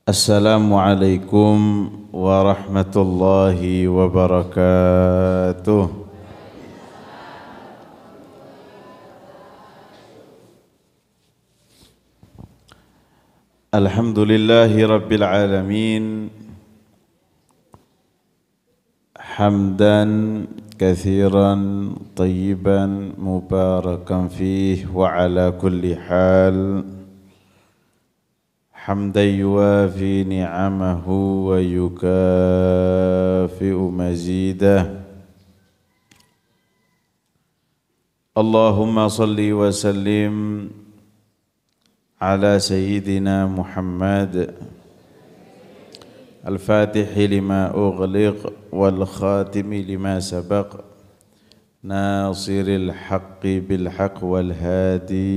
Assalamualaikum warahmatullahi wabarakatuh. Alhamdulillahi rabbil alamin. Hamdan kathiran tayyiban mubarakan fih wa ala kulli hal. حمدا يوافي نعمه ويكافئ مزيده اللهم صل وسلم على سيدنا محمد الفاتح لما أغلق والخاتم لما سبق ناصر الحق بالحق والهادي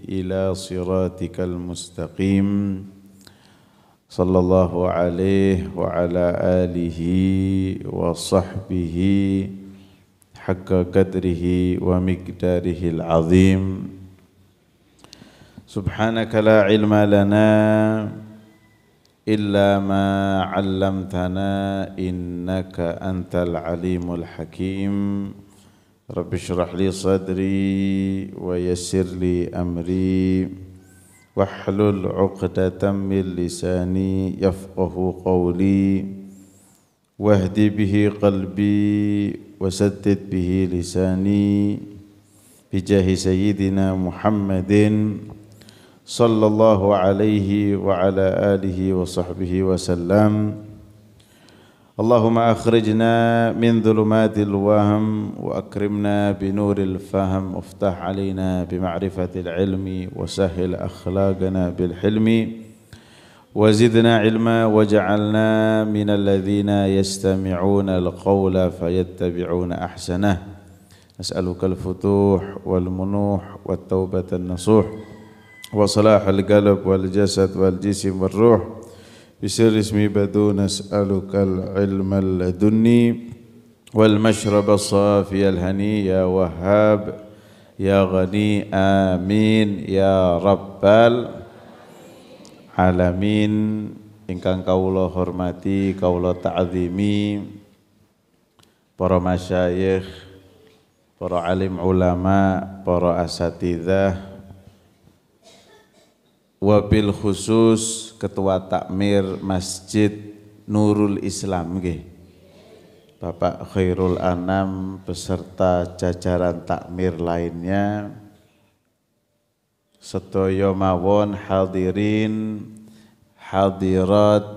إلى صراطك المستقيم صلى الله عليه وعلى آله وصحبه حق قدره ومقداره العظيم سبحانك لا علم لنا إلا ما علمتنا إنك أنت العليم الحكيم رب اشرح لي صدري ويسر لي أمري واحلل عقدة من لساني يفقه قولي واهدي به قلبي وسدد به لساني بجاه سيدنا محمد صلى الله عليه وعلى آله وصحبه وسلم اللهم أخرجنا من ظلمات الوهم وأكرمنا بنور الفهم وافتح علينا بمعرفة العلم وسهل أخلاقنا بالحلم وزدنا علما وجعلنا من الذين يستمعون القول فيتبعون أحسنه نسألك الفتوح والمنوح والتوبة النصوح وصلاح القلب والجسد والجسم والروح بسر اسمي بدو نسألك العلم اللدني والمشرب الصافي الهني يا وهاب يا غني آمين يا رب العالمين. Ingkang kawula hormati, kawula ta'zimi para masyayikh, para alim ulama, para asatidzah, wabil khusus Ketua Takmir Masjid Nurul Islam nggih, Bapak Khairul Anam beserta jajaran takmir lainnya, sedaya mawon hadirin hadirat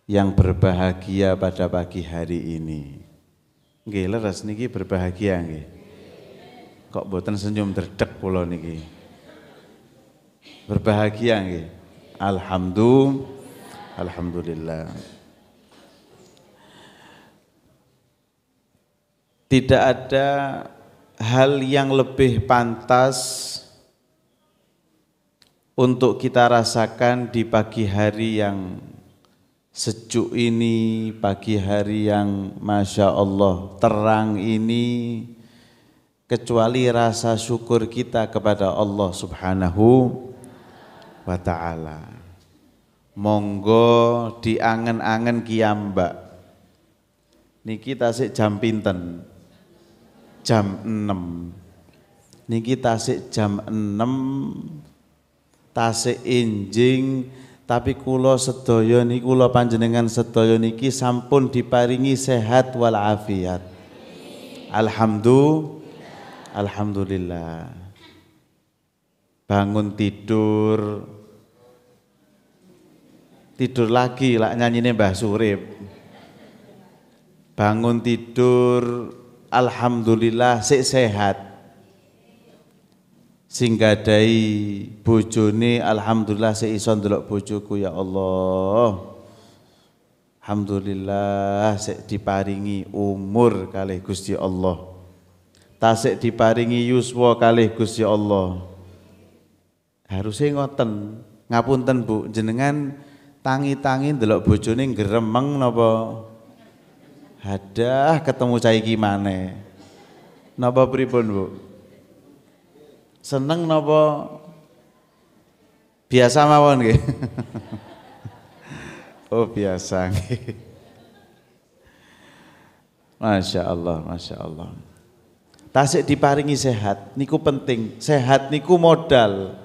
yang berbahagia pada pagi hari ini. Nggih leres niki berbahagia nggih. Kok mboten senyum dredeg kula niki. Berbahagia nggih. Alhamdulillah. Tidak ada hal yang lebih pantas untuk kita rasakan di pagi hari yang sejuk ini, pagi hari yang Masya Allah terang ini, kecuali rasa syukur kita kepada Allah Subhanahu wa ta'ala. Monggo diangen-angen kiyambak niki tasik jam pinten? Jam 6. Niki tasik jam 6 tasik enjing, tapi kula sedaya niki, kula panjenengan sedaya niki sampun diparingi sehat wal afiat. Alhamdulillah. Bangun tidur lagi lah nyanyine Mbah Surip. Bangun tidur alhamdulillah sik sehat. Sing gadai bojone alhamdulillah sik iso ndelok bojoku ya Allah. Alhamdulillah sik diparingi umur kalih Gusti Allah. Tasik diparingi yuswa kalih Gusti Allah. Harusnya ngoten. Ngapunten Bu, jenengan tangi-tangi ndelok bojone gremeng napa? Hadah ketemu cah iki maneh. Napa pripun Bu? Seneng napa biasa mawon nggih? Oh biasa. Masya Allah, Masya Allah. Tasik diparingi sehat, niku penting. Sehat niku modal.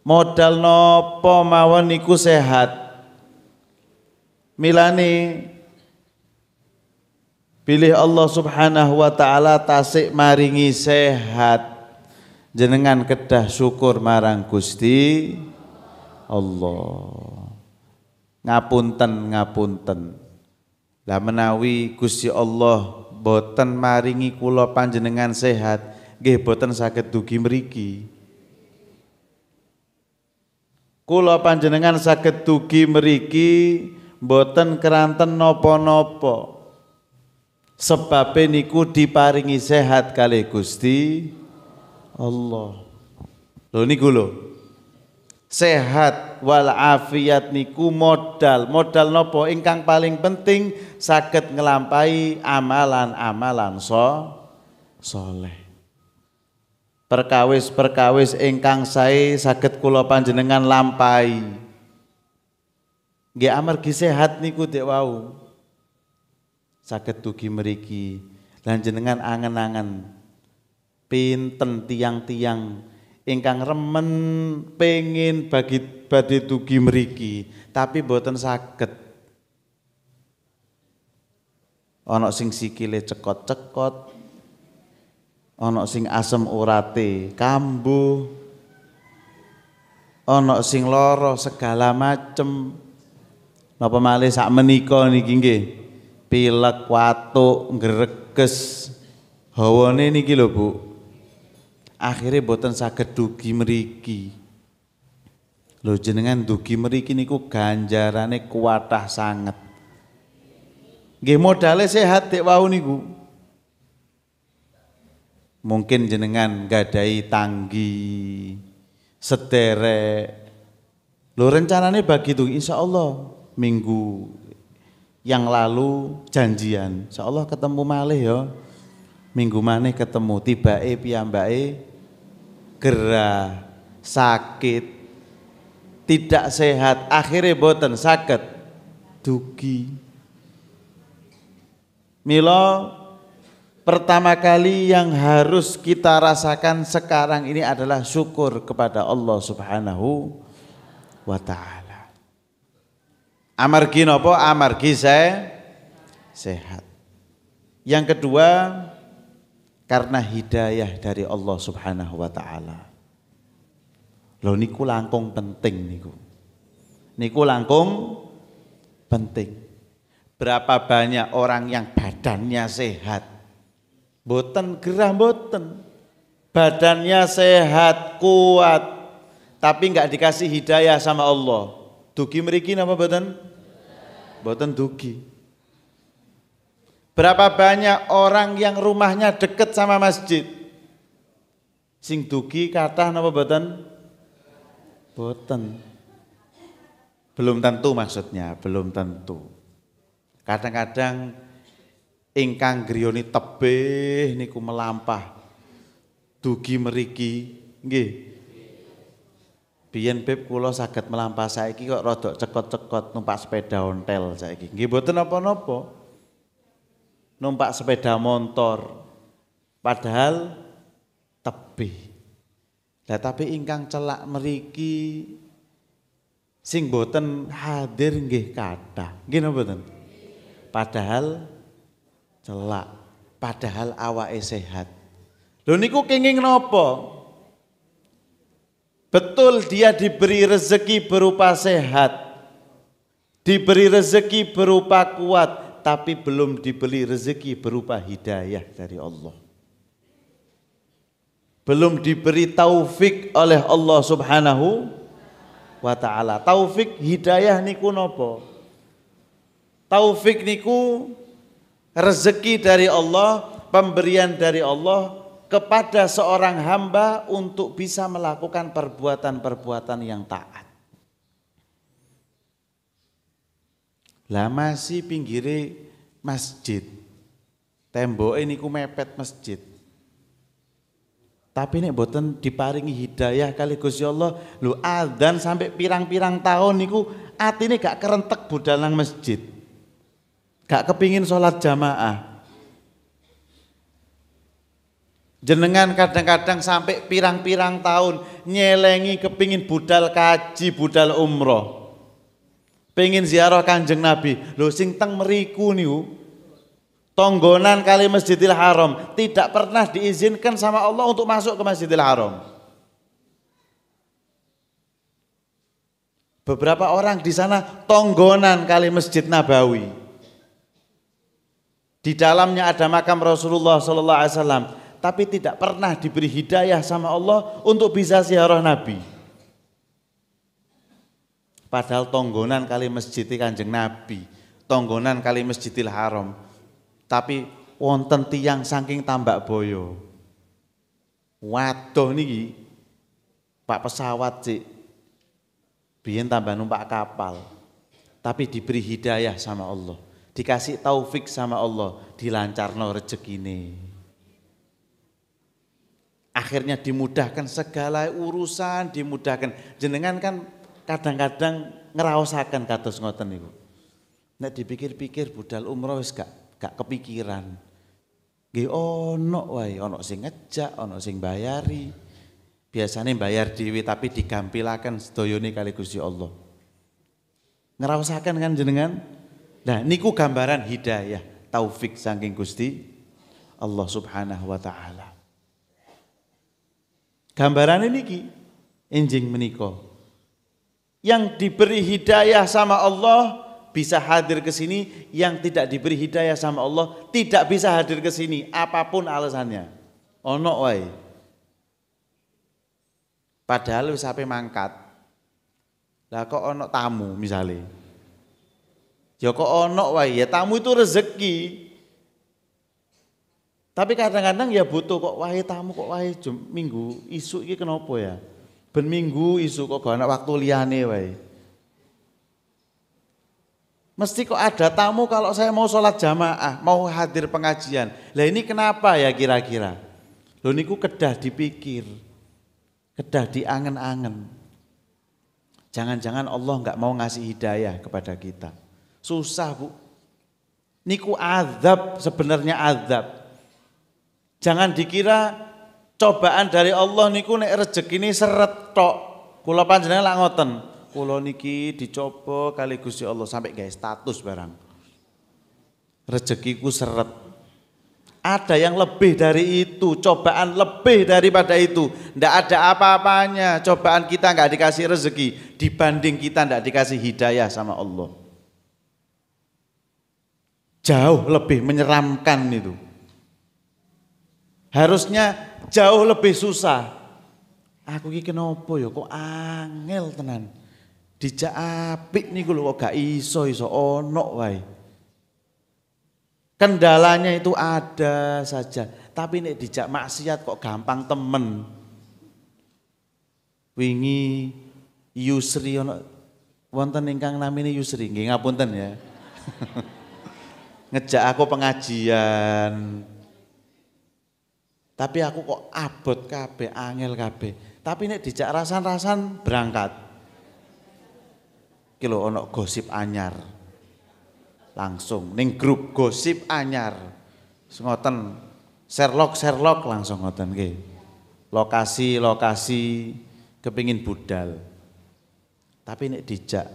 Modal nopo mawon niku sehat. Milane pilih Allah Subhanahu wa taala tasik maringi sehat. Jenengan kedah syukur marang Gusti Allah. Ngapunten, ngapunten. Lah menawi Gusti Allah boten maringi kula panjenengan sehat, nggih boten saged dugi mriki. Kula panjenengan saged dugi mriki boten keranten napa-napa. Sebabe niku diparingi sehat kalih Gusti Allah. Lho niku lho. Sehat wal afiat niku modal. Modal napa ingkang paling penting saged nglampahi amalan-amalan soleh. Perkawis-perkawis ingkang sae saged kula panjenengan lampahi. Nggih amargi sehat niku dek wau. Saged dugi mriki lan jenengan angen-angen pinten tiang-tiang ingkang remen pengin badhe dugi mriki tapi boten saged. Ana sing sikile cekot-cekot, ana sing asem urate kambuh, ana sing lara segala macem. Napa malih sak menika niki nggih pilek, watuk, ngreges, hawane niki lho Bu. Akhirnya boten saged dugi mriki. Lho jenengan dugi mriki niku ganjarane kuatah sanget. Nggih modale sehat dek wau niku. Mungkin jenengan gadahi tanggi, sederek. Lho rencanane bagi itu insyaallah minggu yang lalu janjian. Insyaallah ketemu malih ya. Minggu maneh ketemu tibake piyambake gerah, sakit, tidak sehat, akhirnya boten saged dugi. Mila pertama kali yang harus kita rasakan sekarang ini adalah syukur kepada Allah Subhanahu wa taala. Amargi napa? Amargi sehat. Yang kedua karena hidayah dari Allah Subhanahu wa taala. Lho niku langkung penting niku. Niku langkung penting. Berapa banyak orang yang badannya sehat. Boten gerah boten. Badannya sehat, kuat, tapi enggak dikasih hidayah sama Allah. Dugi mriki napa boten? Boten dugi. Berapa banyak orang yang rumahnya deket sama masjid. Sing dugi kathah napa boten? Boten. Belum tentu maksudnya, belum tentu. Kadang-kadang ingkang griyani tebih niku melampah. Dugi mriki nggih. Biyen Beb kula saged melampah saiki kok rada cekot-cekot numpak sepeda ontel saiki. Nggih boten napa-napa. Numpak sepeda motor padahal tebih. Lah tapi ingkang celak mriki sing boten hadir nggih kathah. Nggih napa boten? Padahal celak, padahal awake sehat. Lho niku kenging napa? Betul dia diberi rezeki berupa sehat. Diberi rezeki berupa kuat. Tapi belum diberi rezeki berupa hidayah dari Allah. Belum diberi taufik oleh Allah Subhanahu wa taala. Taufik hidayah niku napa? Taufik niku rezeki dari Allah, pemberian dari Allah kepada seorang hamba untuk bisa melakukan perbuatan-perbuatan yang taat. Lah masih pinggire masjid. Temboke niku mepet masjid. Tapi nek boten diparingi hidayah kali Gusti Allah, lho adzan sampai pirang-pirang tahun niku atine gak kerentek budal nang masjid. Gak kepingin sholat jamaah. Jenengan kadang-kadang sampai pirang-pirang tahun nyelengi kepingin budal kaji, budal umroh. Pengen ziarah Kanjeng Nabi. Lho sing teng meriku niku tonggonan kali Masjidil Haram tidak pernah diizinkan sama Allah untuk masuk ke Masjidil Haram. Beberapa orang di sana tonggonan kali Masjid Nabawi. Di dalamnya ada makam Rasulullah sallallahu alaihi wasallam, tapi tidak pernah diberi hidayah sama Allah untuk bisa ziarah Nabi. Padahal tonggonan kali Masjid Kanjeng Nabi, tonggonan kali Masjidil Haram. Tapi wonten tiyang saking Tambak Boyo. Waduh niki Pak pesawat sih. Biyen tambah numpak kapal. Tapi diberi hidayah sama Allah, dikasih taufik sama Allah, dilancarno rezekine. Akhirnya dimudahkan segala urusan, dimudahkan. Jenengan kan kadang-kadang ngeraosaken kados ngoten niku. Nek dipikir-pikir budal umroh wis gak kepikiran. Nggih ono wae, ono sing ngejak, ono sing bayari. Biasanya bayar dhewe tapi digampilaken sedayane kali Gusti Allah. Ngeraosaken kan jenengan? Nah, niku gambaran hidayah, taufik saking Gusti Allah Subhanahu wa taala. Gambaran niki enjing menika. Yang diberi hidayah sama Allah bisa hadir ke sini, yang tidak diberi hidayah sama Allah tidak bisa hadir ke sini apapun alasannya. Ono wae. Padahal wis ape mangkat. Lah kok ono tamu misalnya. Ya kok ono wae, ya tamu itu rezeki. Tapi kadang-kadang ya butuh kok wae tamu kok wae minggu isuk iki kenapa ya? Ben minggu isuk kok gak ana waktu liyane wae. Mesti kok ada tamu kalau saya mau sholat jamaah, mau hadir pengajian. Lah ini kenapa ya kira-kira? Lho niku kedah dipikir. Kedah diangen-angen. Jangan-jangan Allah enggak mau ngasih hidayah kepada kita. Susah Bu. Niku azab, sebenarnya azab. Jangan dikira cobaan dari Allah niku nek rezekine seret tok. Kula panjenengan lak ngoten. Kula niki dicoba kali Gusti Allah sampai gawe status barang. Rezekiku seret. Ada yang lebih dari itu, cobaan lebih daripada itu. Tidak ada apa-apanya, cobaan kita nggak dikasih rezeki dibanding kita nggak dikasih hidayah sama Allah. Jauh lebih menyeramkan itu. Harusnya jauh lebih susah. Aku iki kenapa ya kok angel tenan. Dijak apik niku lho kok gak iso ono wae. Kendalanya itu ada saja, tapi nek dijak maksiat kok gampang temen. Wingi Yusri ono wonten ingkang namine Yusri, nggih ngapunten ya. Ngejak aku pengajian. Tapi aku kok abot kabeh, angel kabeh. Tapi nek dijak rasan-rasan berangkat. Ki lho ono gosip anyar. Langsung ning grup gosip anyar. Ngoten Sherlock langsung ngoten nggih. Lokasi kepingin budal. Tapi nek dijak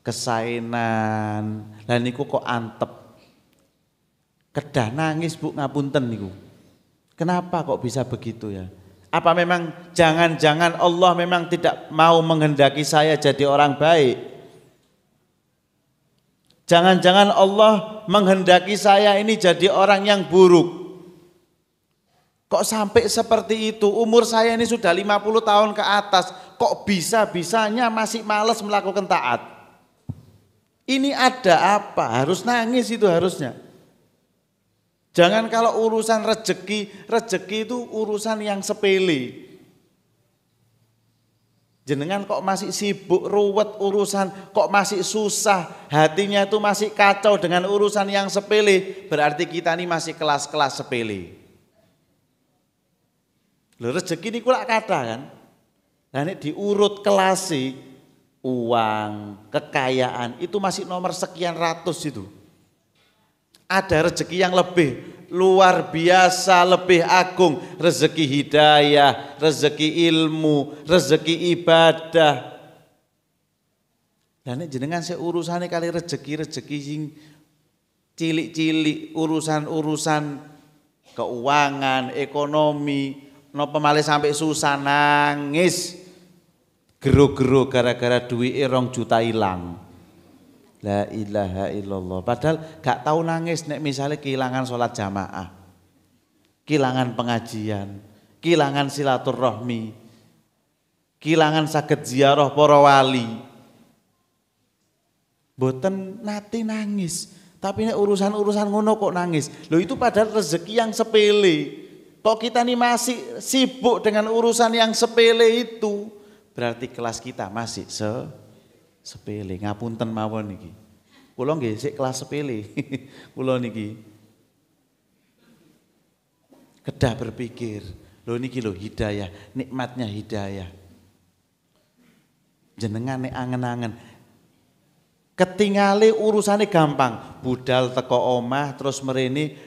kesaenan, lah niku kok antep. Kedah nangis Bu ngapunten niku. Kenapa kok bisa begitu ya? Apa memang jangan-jangan Allah memang tidak mau menghendaki saya jadi orang baik? Jangan-jangan Allah menghendaki saya ini jadi orang yang buruk. Kok sampai seperti itu? Umur saya ini sudah 50 tahun ke atas. Kok bisa-bisanya masih malas melakukan taat? Ini ada apa? Harus nangis itu harusnya. Jangan kalau urusan rezeki itu urusan yang sepele. Jenengan kok masih sibuk ruwet urusan, kok masih susah, hatinya itu masih kacau dengan urusan yang sepele, berarti kita ini masih kelas-kelas sepele. Lho rezeki niku lak kathah kan. Lah nek diurut kelasi, uang, kekayaan itu masih nomor sekian ratus itu. Ada rezeki yang lebih luar biasa, lebih agung, rezeki hidayah, rezeki ilmu, rezeki ibadah. Dan jenengan seurusane kali rezeki sing cilik-cilik, urusan-urusan keuangan, ekonomi, napa malih sampai susah nangis. Gero-gero gara-gara duit 2 juta hilang. La ilaha illallah. Padahal gak tahu nangis nek misalnya kehilangan sholat jamaah, kehilangan pengajian, kehilangan silaturahmi, kehilangan saged ziarah para wali. Boten nate nangis, tapi nek urusan-urusan ngono kok nangis. Loh itu padahal rezeki yang sepele. Kok kita nih masih sibuk dengan urusan yang sepele itu? Berarti kelas kita masih sepele. Ngapunten mawon niki. Kula nggih sik kelas sepele. Kula niki. Kedah berpikir, lho niki lho hidayah, nikmatnya hidayah. Jenengan nek angen-angen ketingale urusane gampang, budal teko omah terus merene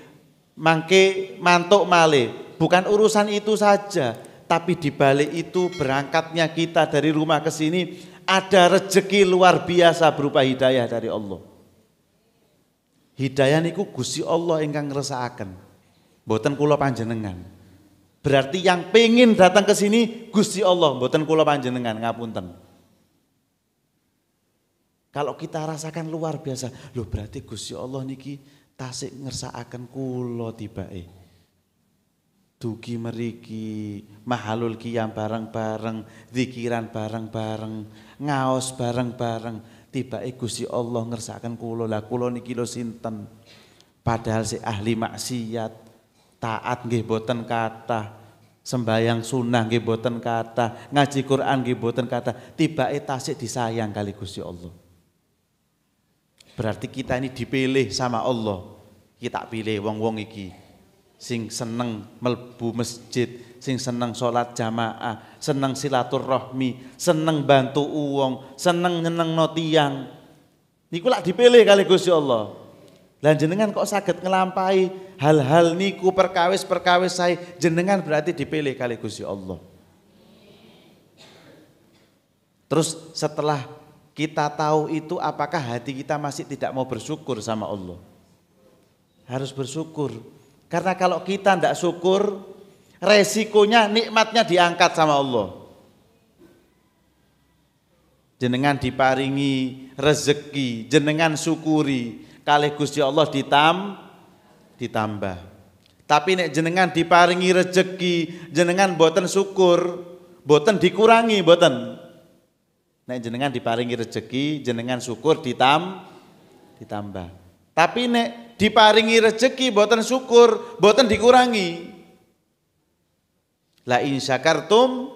mangke mantuk malih. Bukan urusan itu saja, tapi di balik itu berangkatnya kita dari rumah ke sini ada rezeki luar biasa berupa hidayah dari Allah. Hidayah niku Gusti Allah ingkang ngresakaken. Mboten kula panjenengan. Berarti yang pengin datang ke sini Gusti Allah, mboten kula panjenengan, ngapunten. Kalau kita rasakan luar biasa, loh berarti Gusti Allah niki tasik ngersakaken kula tibake. Dugi meriki, mahalul qiyam bareng-bareng, zikiran bareng-bareng, ngaos bareng-bareng. Tibake Gusti Allah ngersakaken kula. Lah kula niki lho sinten? Padahal si ahli maksiat, taat nggih boten kathah, sembayang sunah nggih boten kathah, ngaji Quran nggih boten kathah. Tibake tasik disayang kali Gusti Allah. Berarti kita ini dipilih sama Allah. Kita pilih wong-wong iki sing seneng melbu masjid, sing seneng sholat jamaah, seneng silaturahmi, seneng bantu uang, seneng nyenengno tiyang. Niku lak dipilih kali Gusti Allah. Lah jenengan kok saged ngelampahi hal-hal niku perkawis-perkawis sae, jenengan berarti dipilih kali Gusti Allah. Terus setelah kita tahu itu, apakah hati kita masih tidak mau bersyukur sama Allah? Harus bersyukur. Karena kalau kita tidak syukur, resikonya nikmatnya diangkat sama Allah. Jenengan diparingi rezeki, jenengan syukuri, kalih Gusti Allah ditambah. Tapi nek jenengan diparingi rezeki, jenengan boten syukur, boten dikurangi, boten. Nek jenengan diparingi rezeki, jenengan syukur ditambah. Tapi nek diparingi rezeki boten syukur, boten dikurangi. La in syakartum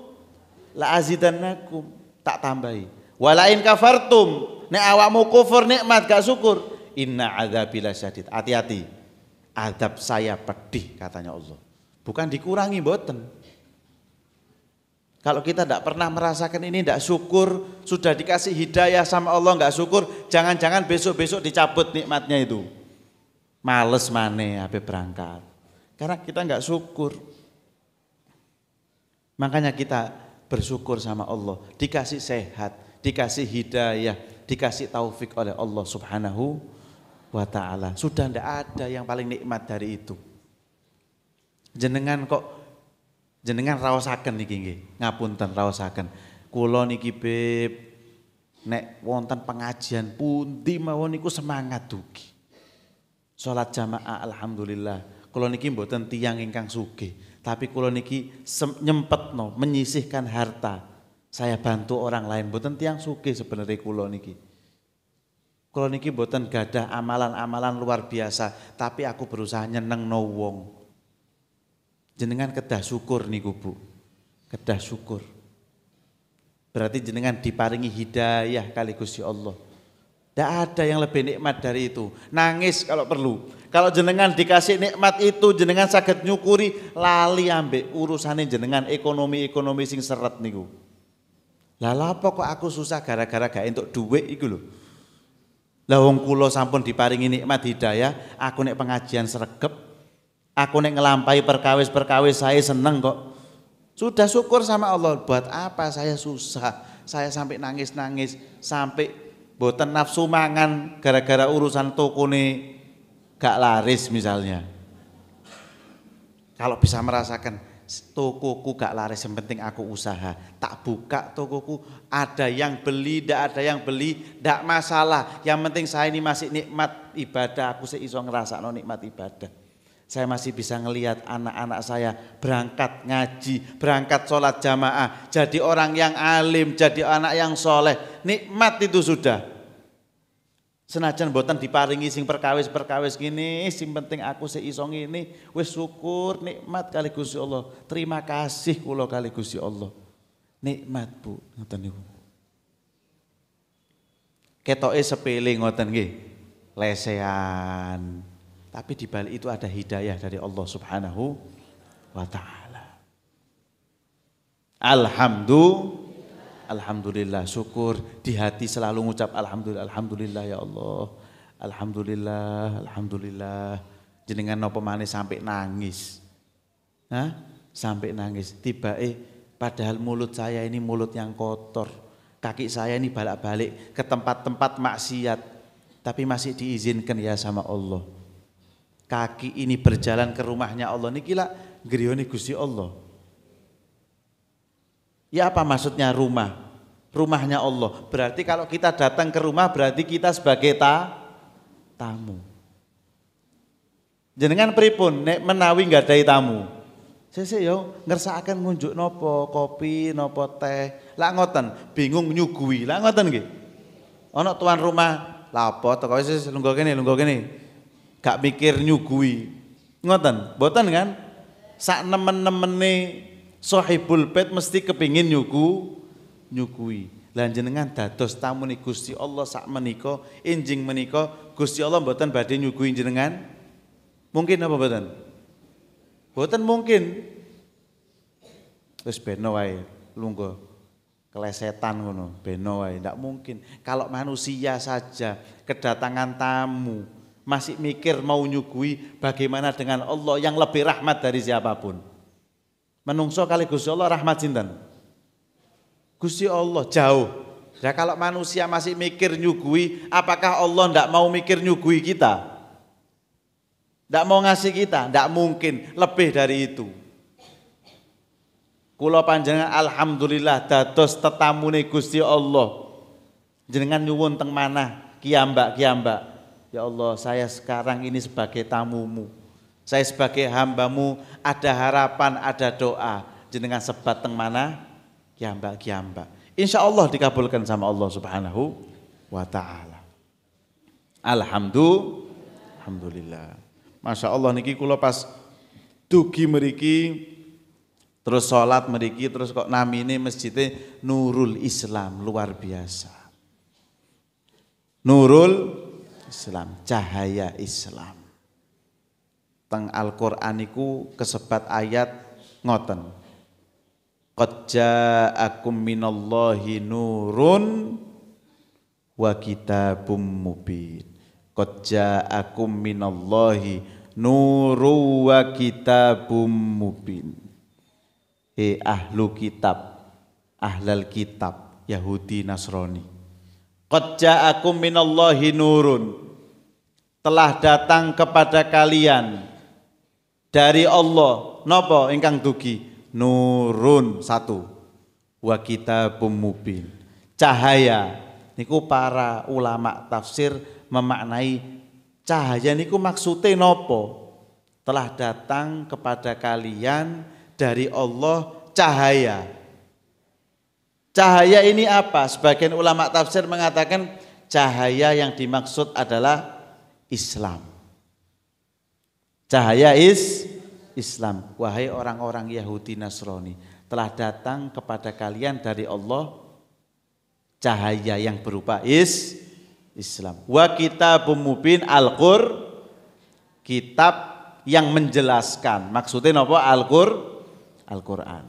la azidannakum, tak tambahi. Wa la in kafartum, nek awakmu kufur nikmat gak syukur, inna adzabi lasyadid. Hati-hati. Azab saya pedih katanya Allah. Bukan dikurangi boten. Kalau kita tidak pernah merasakan ini, tidak syukur, sudah dikasih hidayah sama Allah nggak syukur, jangan-jangan besok-besok dicabut nikmatnya itu. Males maneh ape berangkat. Karena kita nggak syukur. Makanya kita bersyukur sama Allah, dikasih sehat, dikasih hidayah, dikasih taufik oleh Allah Subhanahu wa ta'ala. Sudah tidak ada yang paling nikmat dari itu. Jenengan raosaken niki nggih, ngapunten raosaken. Kula niki Beb, nek wonten pengajian pundi mawon niku semangat dugi. Salat jamaah alhamdulillah. Kula niki mboten tiyang ingkang sugih, tapi kula niki nyempetno menyisihkan harta. Saya bantu orang lain, mboten tiyang sugih sebenarnya kula niki. Kula niki mboten gadah amalan-amalan luar biasa, tapi aku berusaha nyenengno wong. Jenengan kedah syukur niku Bu, kedah syukur. Berarti jenengan diparingi hidayah kali Gusti Allah. Tidak ada yang lebih nikmat dari itu. Nangis kalau perlu. Kalau jenengan dikasih nikmat itu, jenengan saged nyukuri, lali ambek urusane jenengan ekonomi sing seret niku. Lah apa kok aku susah gara-gara gak entuk duit iku lho. Lah wong kula sampun diparingi nikmat hidayah, aku nek pengajian sregep, aku nek ngelampahi perkawis-perkawis saya seneng kok. Sudah syukur sama Allah. Buat apa saya susah? Saya sampai nangis-nangis, sampai boten nafsu mangan gara-gara urusan toko nih gak laris misalnya. Kalau bisa merasakan tokoku gak laris, yang penting aku usaha, tak buka tokoku, ada yang beli, tidak ada yang beli, tidak masalah. Yang penting saya ini masih nikmat ibadah, aku seiso ngerasakno nikmat ibadah. Saya masih bisa ngelihat anak-anak saya berangkat ngaji, berangkat sholat jamaah, jadi orang yang alim, jadi anak yang soleh, nikmat itu sudah. Senajan boten diparingi sing perkawis-perkawis gini, sing penting aku seiso ngene, wis syukur nikmat kali Gusti Allah. Terima kasih kula kali Gusti Allah. Nikmat, Bu, ngoten niku. Ketoke sepele ngoten nggih. Lesehan. Tapi di balik itu ada hidayah dari Allah Subhanahu wa taala. Alhamdulillah, syukur di hati selalu ngucap alhamdulillah ya Allah. Alhamdulillah. Jenengan napa maneh sampai nangis. Sampai nangis. Padahal mulut saya ini mulut yang kotor. Kaki saya ini balik-balik ke tempat-tempat maksiat, tapi masih diizinkan ya sama Allah. Kaki ini berjalan ke rumahnya Allah niki lak griyane Gusti Allah. Ya apa maksudnya rumah? Rumahnya Allah. Berarti kalau kita datang ke rumah berarti kita sebagai tamu. Jenengan pripun nek menawi nggadahi tamu? Sesuk yo ngersakaken ngunjuk nopo, kopi, nopo teh. Lah ngoten, bingung nyuguhi. Lah ngoten nggih. Ana tuan rumah, lah apa teko wis lungguh kene. Gak mikir nyuguhi. Ngoten, mboten kan? Sak nemen-nemene sahibul bait mesti kepingin nyuguhi. Lah jenengan dados tamune Gusti Allah sak menika, enjing menika Gusti Allah mboten badhe nyuguhi jenengan. Mungkin apa mboten? Mboten mungkin. Wis beno wae lungguh kelesetan ngono, beno wae, ndak mungkin. Kalau manusia saja kedatangan tamu masih mikir mau nyuguhi, bagaimana dengan Allah yang lebih rahmat dari siapapun? Menungso kali Gusti Allah rahmat sinten? Gusti Allah jauh. Ya kalau manusia masih mikir nyuguhi, apakah Allah ndak mau mikir nyuguhi kita? Ndak mau ngasih kita? Ndak mungkin, lebih dari itu. Kula panjenengan alhamdulillah dados tetamune Gusti Allah. Jenengan nyuwun teng manah kiambak. Ya Allah, saya sekarang ini sebagai tamumu, saya sebagai hambamu, ada harapan, ada doa. Jenengan sebat teng mana? Kiambak. Insya Allah dikabulkan sama Allah Subhanahu wa ta'ala. Alhamdulillah. Masya Allah niki kula pas dugi mriki, terus sholat mriki, terus kok namine masjidnya Nurul Islam, luar biasa. Nurul Islam, cahaya Islam. Teng Al-Qur'an iku kesebat ayat ngoten. Qad ja'akum minallahi nurun wa kitabum mubin. Qad ja'akum minallahi nurun wa kitabum mubin. Ahlu kitab, ahlal kitab, Yahudi Nasrani. Qad ja'akum minallahi nurun. Telah datang kepada kalian dari Allah. Napa ingkang dugi? Nurun satu. Wa kitabum mubin. Cahaya. Niku para ulama tafsir memaknai cahaya niku maksude napa? Telah datang kepada kalian dari Allah cahaya. Cahaya ini apa? Sebagian ulama tafsir mengatakan cahaya yang dimaksud adalah Islam. Cahaya Islam. Wahai orang-orang Yahudi Nasrani, telah datang kepada kalian dari Allah cahaya yang berupa Islam. Wa kitabum mubin, kitab yang menjelaskan. Maksudnya apa? Al-Qur'an.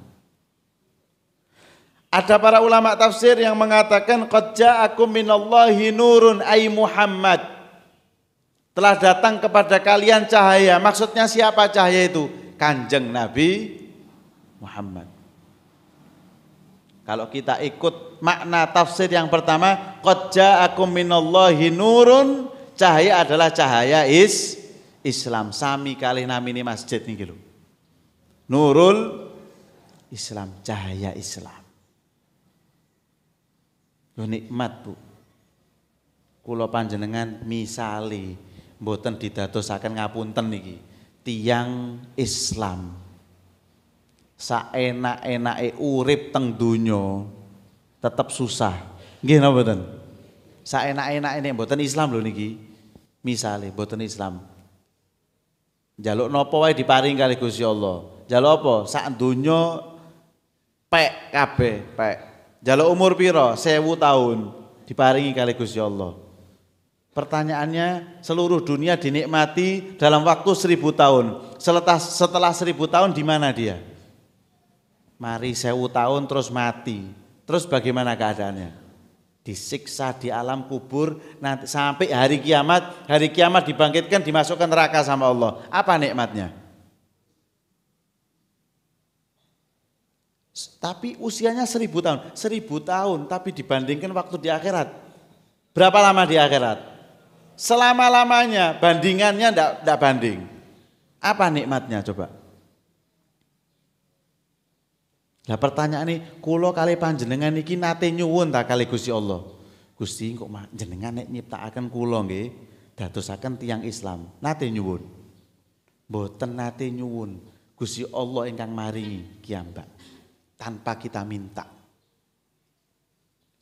Ada para ulama tafsir yang mengatakan qad ja'akum minallahi nurun ay Muhammad. Telah datang kepada kalian cahaya. Maksudnya siapa cahaya itu? Kanjeng Nabi Muhammad. Kalau kita ikut makna tafsir yang pertama, qad ja'akum minallahi nurun, cahaya adalah cahaya Islam. Sami kali namine masjid niki lho. Nurul Islam, cahaya Islam. Lho nikmat Bu. Kula panjenengan misali mboten didadosaken ngapunten niki, tiyang Islam saenak-enake urip teng donya tetep susah. Nggih napa mboten? Saenak-enake nek mboten Islam lho niki. Misale mboten Islam. Njaluk napa wae diparing kali Gusti Allah. Njaluk apa? Sak donya pek kabeh, pek. Njaluk umur pira? 1000 tahun diparingi kali Gusti Allah. Pertanyaannya, seluruh dunia dinikmati dalam waktu 1000 tahun. Setelah 1000 tahun di mana dia? Mari 1000 tahun terus mati. Terus bagaimana keadaannya? Disiksa di alam kubur nanti sampai hari kiamat dibangkitkan, dimasukkan neraka sama Allah. Apa nikmatnya? Tapi usianya 1000 tahun. 1000 tahun tapi dibandingkan waktu di akhirat. Berapa lama di akhirat? Selama-lamanya, bandingannya enggak banding. Apa nikmatnya coba? Nah pertanyaan ini, kula kali panjenengan iki nate nyuwun ta kali Gusti Allah. Gusti kok jenengan nek nyiptakaken kula nggih dadosaken tiyang Islam. Nate nyuwun. Mboten nate nyuwun. Gusti Allah ingkang maringi kiambak. Tanpa kita minta.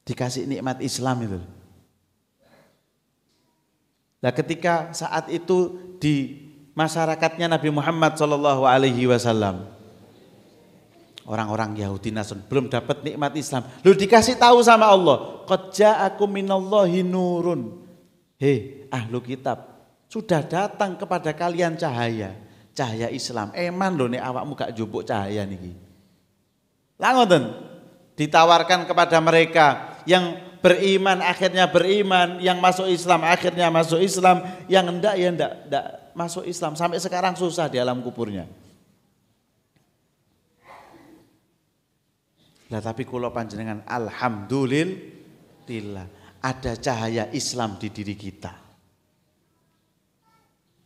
Dikasih nikmat Islam itu. Nah ketika saat itu di masyarakatnya Nabi Muhammad SAW, orang-orang Yahudi Nasrani belum dapat nikmat Islam. Lalu dikasih tahu sama Allah, qad ja'akum minallahi nurun. Hei ahlu kitab, sudah datang kepada kalian cahaya, cahaya Islam. Eman lho nek awakmu gak njupuk cahaya niki. Lah ngoten, ditawarkan kepada mereka yang beriman akhirnya beriman, yang masuk Islam akhirnya masuk Islam, yang enggak ya enggak masuk Islam, sampai sekarang susah di alam kuburnya. Lah tapi kula panjenengan alhamdulillah ada cahaya Islam di diri kita.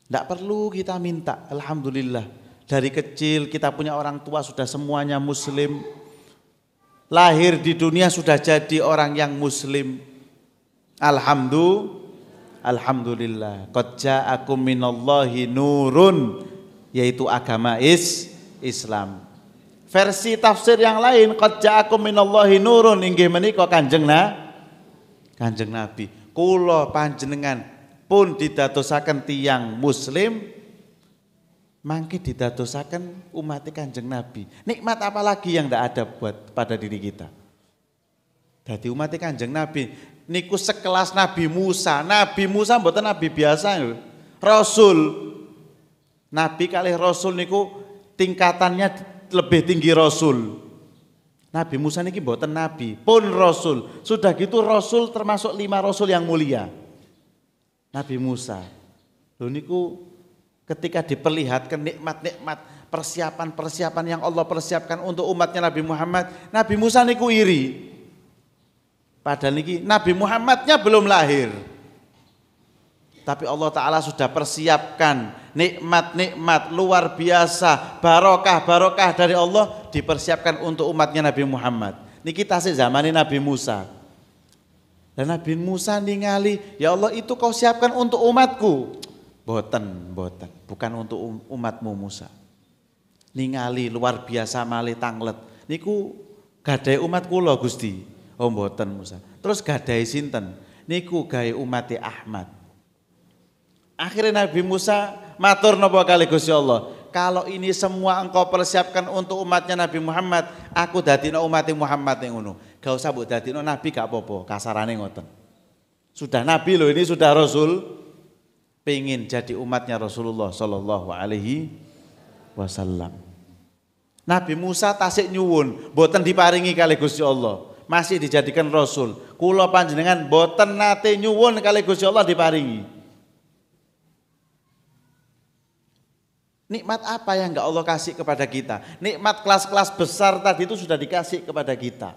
Enggak perlu kita minta, alhamdulillah. Dari kecil kita punya orang tua sudah semuanya muslim. Lahir di dunia sudah jadi orang yang muslim. Alhamdulillah. Qad ja'akum minallahi nurun, yaitu agama Islam. Versi tafsir yang lain, qad ja'akum minallahi nurun inggih menika Kanjeng Nabi. Kula panjenengan pun didadosaken tiyang muslim, mangke didadosaken umat Kanjeng Nabi. Nikmat apa lagi yang tidak ada buat pada diri kita? Dadi umat Kanjeng Nabi niku sekelas Nabi Musa. Nabi Musa mboten nabi biasa lho. Rasul. Nabi kalih rasul niku tingkatannya lebih tinggi rasul. Nabi Musa niki mboten nabi, pun rasul. Sudah gitu rasul termasuk 5 rasul yang mulia. Nabi Musa. Lho niku ketika diperlihatkan nikmat-nikmat persiapan-persiapan yang Allah persiapkan untuk umatnya Nabi Muhammad, Nabi Musa niku iri. Padahal niki Nabi Muhammadnya belum lahir. Tapi Allah Ta'ala sudah persiapkan nikmat-nikmat luar biasa, barokah-barokah dari Allah dipersiapkan untuk umatnya Nabi Muhammad. Niki tasih zamane Nabi Musa. Dan Nabi Musa ningali, ya Allah itu kau siapkan untuk umatku. Boten, bukan untuk umatmu Musa. Ningali luar biasa malih tanglet. Niku gadai umat kula Gusti. Oh boten Musa. Terus gadai sinten? Niku gawe umate Ahmad. Akhirnya Nabi Musa matur napa kali Gusti Allah, kalau ini semua engkau persiapkan untuk umatnya Nabi Muhammad, aku dadino umat Muhammad yang ngono. Gak usah mbok dadino nabi gak apa-apa, kasarane ngoten. Sudah nabi loh, ini sudah rasul, pengen jadi umatnya Rasulullah sallallahu alaihi wasallam. Nabi Musa tasik nyuwun, boten diparingi kali Gusti Allah, masih dijadikan rasul. Kula panjenengan boten nate nyuwun kali Gusti Allah diparingi. Nikmat apa yang enggak Allah kasih kepada kita? Nikmat kelas-kelas besar tadi itu sudah dikasih kepada kita.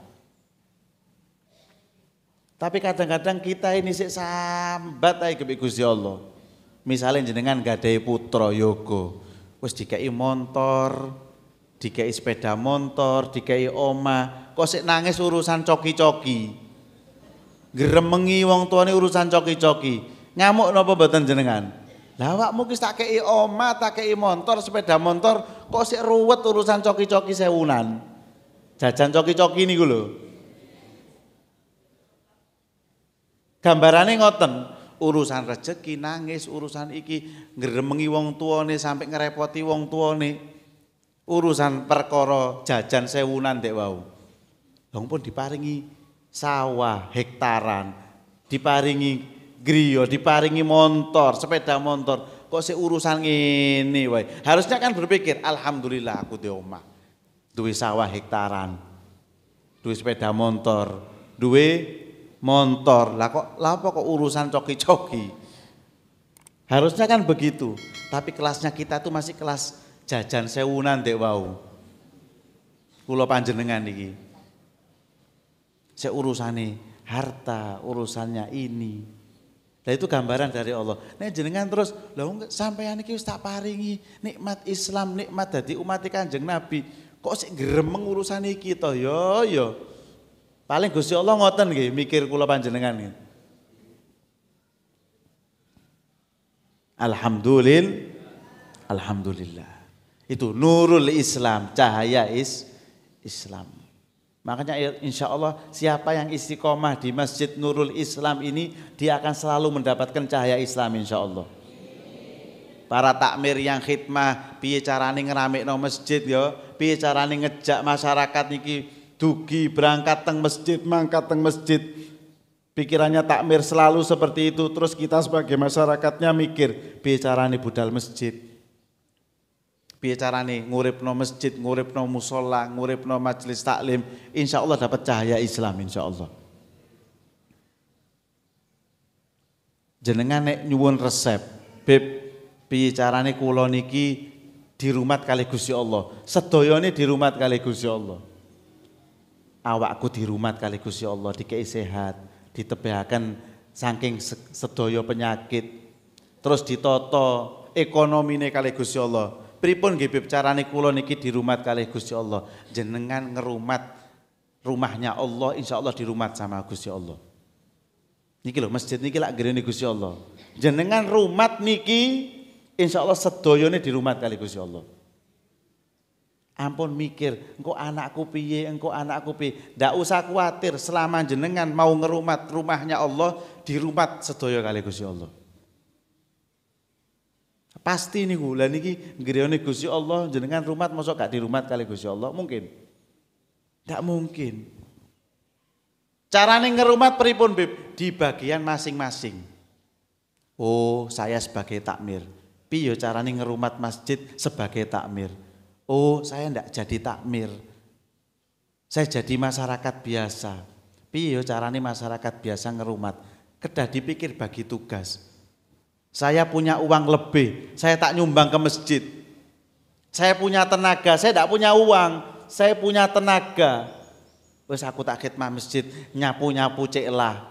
Tapi kadang-kadang kita ini sik sambat ae kepik Gusti Allah. Misalnya jenengan gadahi putra yoga, wis dikai motor, dikai sepeda motor, dikai omah, kok sik nangis urusan coki-coki. Gremengi wong tuane urusan coki-coki. Ngamuk napa mboten jenengan? Lah awakmu wis tak kei omah, tak kei motor, sepeda motor, kok sik ruwet urusan coki-coki sewunan. Jajan coki-coki niku lho. Gambarane ngoten, urusan rezeki nangis, urusan iki ngremengi wong tuane sampai ngerepoti wong tuane. Urusan perkara jajan sewunan dek wau. Wong pun diparingi sawah hektaran, diparingi griya, diparingi motor, sepeda motor. Kok sik urusan ngene wae. Harusnya kan berpikir, alhamdulillah aku duwe omah. Duwe sawah hektaran. Duwe sepeda motor, duwe motor. Lah apa kok urusan coki-coki? Harusnya kan begitu. Tapi kelasnya kita tuh masih kelas jajan sewunan dek wau. Kula panjenengan iki. Sik urusane harta, urusannya ini. Nah itu gambaran dari Allah. Nek jenengan terus, lha sampeyan iki wis tak paringi nikmat Islam, nikmat dadi umat Kanjeng Nabi. Kok sik gremeng urusan iki to? Yo. Paling Gusti Allah ngoten nggih, mikir kula panjenengan nggih. Alhamdulillah. Itu nurul Islam, cahaya Islam. Makanya insya Allah siapa yang istiqomah di Masjid Nurul Islam ini, dia akan selalu mendapatkan cahaya Islam insya Allah. Para takmir yang khidmah, piye carane ngeramikno masjid ya, piye carane ngejak masyarakat niki dugi berangkat teng masjid, mangkat teng masjid. Pikirannya takmir selalu seperti itu. Terus kita sebagai masyarakatnya mikir, piye carane budal masjid, piye carane nguripno masjid, nguripno musola, nguripno majelis taklim. Insya Allah dapat cahaya Islam insya Allah. Jenengan nek nyuwun resep, Beb, piye carane kula niki dirumat kali Gusti Allah. Sedayane dirumat kali Gusti Allah. Awakku dirumat kali Gusti Allah, dikei sehat, ditebahaken saking sedaya penyakit. Terus ditoto ekonomine kali Gusti Allah. Pripun nggih Beb carane kula niki dirumat kali Gusti Allah? Jenengan ngerumat rumahnya Allah, insya Allah dirumat sama Gusti Allah. Niki lho masjid niki lak ngrene Gusti Allah. Jenengan rumat niki insya Allah sedayane dirumat kali Gusti Allah. Ampun mikir, engko anakku piye, ndak usah khawatir, selama jenengan mau ngerumat rumahnya Allah, dirumat sedaya kali Gusti Allah. Pasti niku, lha niki nggirene Gusti Allah jenengan rumat mosok gak dirumat kali Gusti Allah? Mungkin. Ndak mungkin. Carane ngerumat pripun, Bib? Di bagian masing-masing. Oh, saya sebagai takmir. Piye carane ngerumat masjid sebagai takmir? Oh, saya ndak jadi takmir. Saya jadi masyarakat biasa. Piye carane masyarakat biasa ngerumat? Kedah dipikir bagi tugas. Saya punya uang lebih, saya tak nyumbang ke masjid. Saya punya tenaga, saya tidak punya uang, saya punya tenaga. Wes aku tak khidmah masjid, nyapu-nyapu cek lah.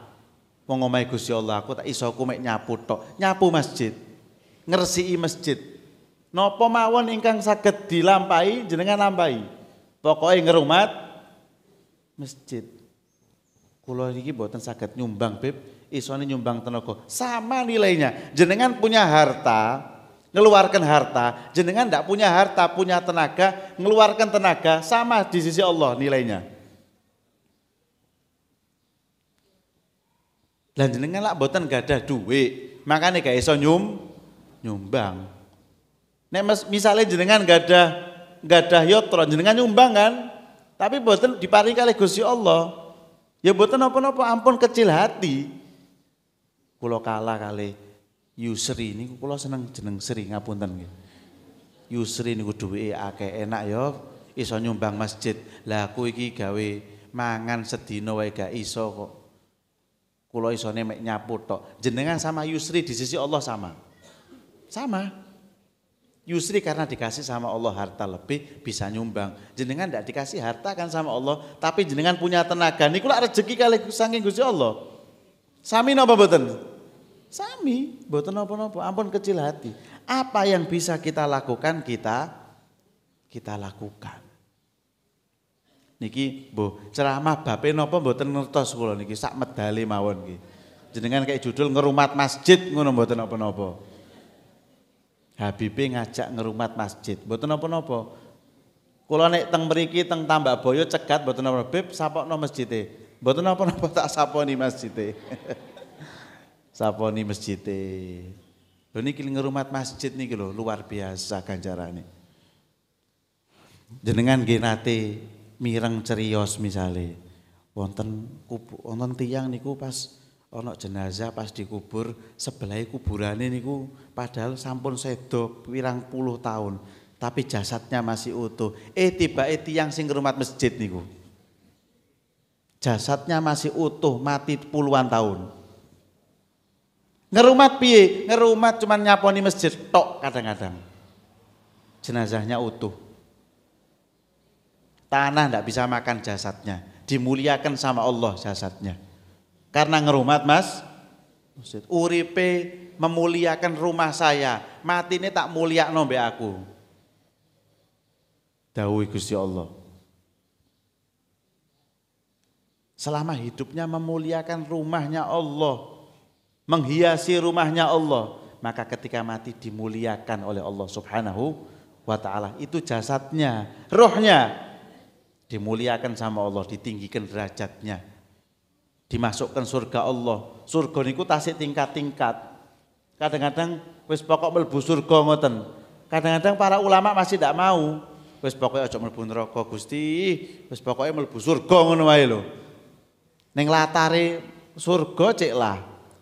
Wong omahe Gusti Allah, aku tak iso ku mek nyapu tok, nyapu masjid. Ngresiki masjid. Napa mawon ingkang saged dilampahi jenengan lampahi. Pokoke ngerumat masjid. Kula iki mboten saged nyumbang, Beb. Isone nyumbang tenaga. Sama nilainya. Jenengan punya harta, ngeluarkan harta. Jenengan ndak punya harta, punya tenaga, ngeluarkan tenaga, sama di sisi Allah nilainya. Lan jenengan lak mboten gadah duit, makane gak iso nyumbang. Nek misalnya jenengan gak ada yotro, jenengan nyumbang kan, tapi mboten diparingi kali Gusti Allah. Ya mboten napa-napa, ampun kecil hati. Kula kalah kali Yusri niku, kula seneng jeneng Sri ngapunten nggih. Yusri niku duwike akeh enak ya. iso nyumbang masjid. Lah aku iki gawe mangan sedina wae gak iso kok. Kula isone mek nyapu tok. Jenengan sama Yusri di sisi Allah sama. Sama. Yusri karena dikasih sama Allah harta lebih bisa nyumbang. Jenengan ndak dikasih harta kan sama Allah, tapi jenengan punya tenaga. Niku lak rezeki kali saking Gusti Allah. Sami napa mboten? Sami, mboten napa-napa. Ampun kecil hati. Apa yang bisa kita lakukan kita lakukan. Niki mbuh ceramah bape napa mboten ngertos kula niki sak medale mawon niki. Jenengan kayak judul ngerumat masjid ngono mboten napa-napa. Habibe ngajak ngerumat masjid, mboten napa-napa. Kula nek teng mriki teng Tambakboyo cegat mboten napa Beb sapokno masjide. Mboten napa-napa tak saponi masjide. Saponi masjide. Lho niki ngerumat masjid niki lho luar biasa ganjarane. Jenengan nggih nate mireng cerios misale wonten tiyang niku pas ana jenazah pas dikubur sebelah kuburane niku padahal sampun sedo pirang puluh tahun tapi jasadnya masih utuh. Tibake tiyang sing ngrumat masjid niku jasadnya masih utuh mati puluhan tahun. Ngerumat piye? Ngerumat cuman nyaponi masjid tok kadang-kadang. Jenazahnya utuh. Tanah tidak bisa makan jasadnya, dimuliakan sama Allah jasadnya. Karena ngerumat masjid. Uripe memuliakan rumah saya, mati ini tak mulia nombe aku. Dawuh Gusti Allah. Selama hidupnya memuliakan rumahnya Allah, menghiasi rumahnya Allah, maka ketika mati dimuliakan oleh Allah Subhanahu wa ta'ala. Itu jasadnya, rohnya dimuliakan sama Allah, ditinggikan derajatnya, dimasukkan surga Allah. Surga niku tasik tingkat-tingkat. Kadang-kadang wis pokok mlebu surga ngoten. Kadang-kadang para ulama masih tidak mau. Wis pokoke aja mlebu neraka Gusti, wis pokoke mlebu surga ngono wae lho. Ning latare surga cek lah.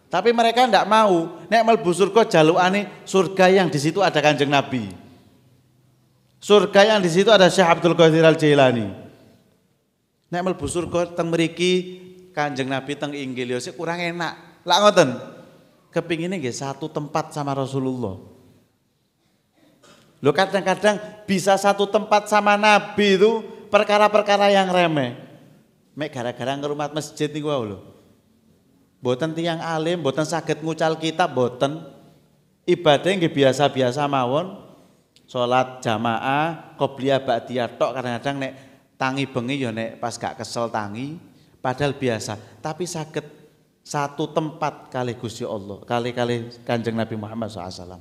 Tapi mereka tidak mau. Nek mlebu surga jalukane surga yang di situ ada Kanjeng Nabi. Surga yang di situ ada Syekh Abdul Qadir Al-Jailani. Nek mlebu surga teng mriki Kanjeng Nabi teng inggil yo kurang enak. Lah ngoten. Kepingine nggih satu tempat sama Rasulullah. Lho kadang-kadang bisa satu tempat sama Nabi itu perkara-perkara yang remeh. Mek gara-gara ngerumat masjid niku wae lho. Mboten tiyang alim, mboten saged ngucal kitab, mboten. Ibadah nggih biasa-biasa mawon. Salat jamaah, qobliyah ba'diyah tok kadang-kadang nek tangi bengi ya nek pas gak kesel tangi, padahal biasa. Tapi saged satu tempat kali Gusti Allah, kali Kanjeng Nabi Muhammad SAW.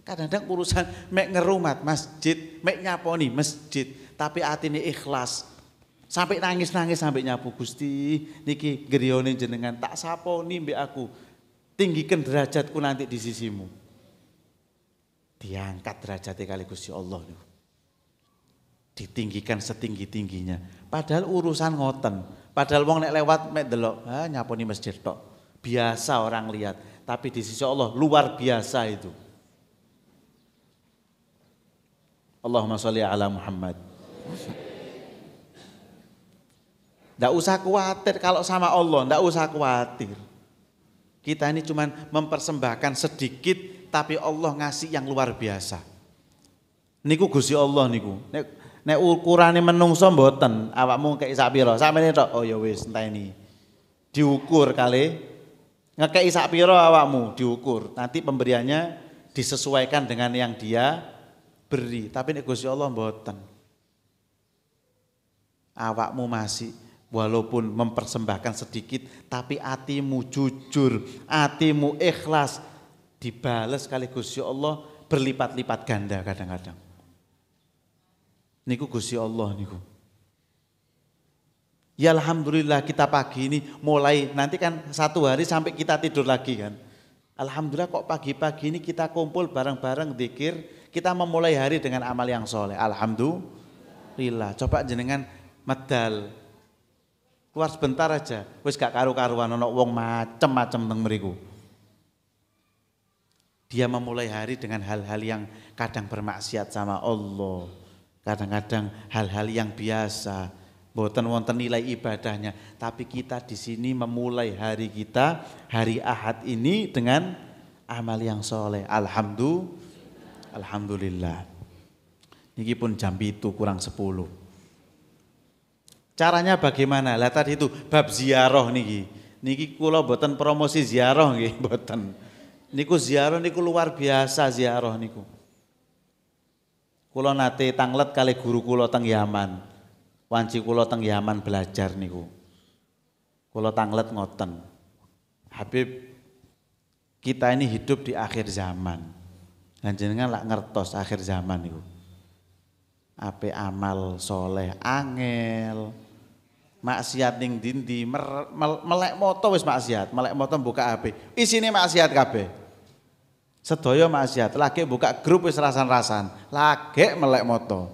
Kadang-kadang urusan mek ngerumat masjid, mek nyaponi masjid, tapi atine ikhlas. Sampai nangis-nangis sampai nyapu Gusti, niki griyane jenengan tak saponi mbek aku. Tinggikan derajatku nanti di sisimu. Diangkat derajatnya kali Gusti Allah niku. Ditinggikan setinggi-tingginya. Padahal urusan ngoten. Padahal wong nek lewat mek delok, nyaponi masjid tok. Biasa orang lihat, tapi di sisi Allah luar biasa itu. Allahumma sholli ala Muhammad. Ndak usah khawatir kalau sama Allah, ndak usah khawatir. Kita ini cuma mempersembahkan sedikit, tapi Allah ngasih yang luar biasa. Niku Gusti Allah niku. Nek ukurane menungso mboten, awakmu kei sak pira? Sakmene tok. Oh ya wis enteni. Diukur kali ngekei sak pira awakmu, diukur. Nanti pemberiannya disesuaikan dengan yang dia beri. Tapi nek Gusti Allah mboten. Awakmu masih walaupun mempersembahkan sedikit, tapi hatimu jujur, hatimu ikhlas, dibales kali Gusti Allah berlipat-lipat ganda kadang-kadang. Niku Gusti Allah niku. Ya alhamdulillah kita pagi ini mulai, nanti kan satu hari sampai kita tidur lagi kan. Alhamdulillah kok pagi-pagi ini kita kumpul bareng-bareng zikir, kita memulai hari dengan amal yang soleh. Alhamdulillah. Coba jenengan medal. Keluar sebentar aja, wis gak karu-karuan ana wong macem-macem teng mriku. Dia memulai hari dengan hal-hal yang kadang bermaksiat sama Allah, Kadang-kadang hal-hal yang biasa, boten wonten nilai ibadahnya, tapi kita di sini memulai hari kita, hari Ahad ini dengan amal yang soleh. Alhamdulillah. Niki pun jam 7 kurang 10. Caranya bagaimana? Lah tadi itu bab ziarah niki. Niki kula boten promosi ziarah nggih, boten. Niku ziarah niku luar biasa ziarah niku. Kula nate tanglet kali guru kula teng Yaman. Wanci kula teng Yaman belajar niku. Kula tanglet ngoten. Habib, kita ini hidup di akhir zaman. Dan jenengan lak ngertos akhir zaman niku. Ape amal soleh angel. Maksiat ning dindi melek moto wis maksiat, melek moto buka HP. Isine maksiat kabeh. Sedaya maksiat, lagi buka grup wis rasan-rasan, lagi melek moto.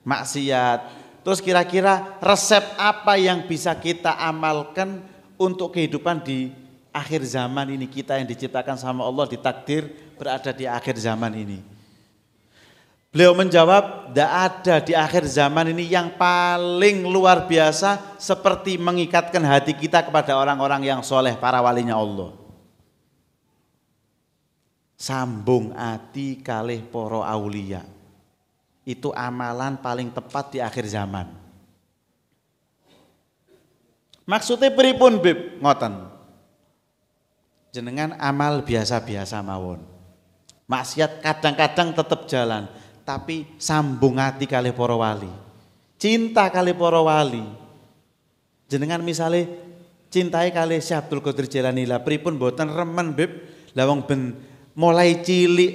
Maksiat. Terus kira-kira resep apa yang bisa kita amalkan untuk kehidupan di akhir zaman ini, kita yang diciptakan sama Allah, ditakdir berada di akhir zaman ini. Beliau menjawab, tidak ada di akhir zaman ini yang paling luar biasa seperti mengikatkan hati kita kepada orang-orang yang soleh, para walinya Allah. Sambung hati kalih poro aulia. Itu amalan paling tepat di akhir zaman. Maksudnya pripun Bib? Ngoten. Jenengan amal biasa-biasa mawon. Maksiat kadang-kadang tetap jalan, tapi sambung hati kalih poro wali. Cinta kalih poro wali. Jenengan misalnya cintai kalih Syekh Abdul Qadir Jailani, lah pripun boten remen Bib? Lah wong ben mulai cilik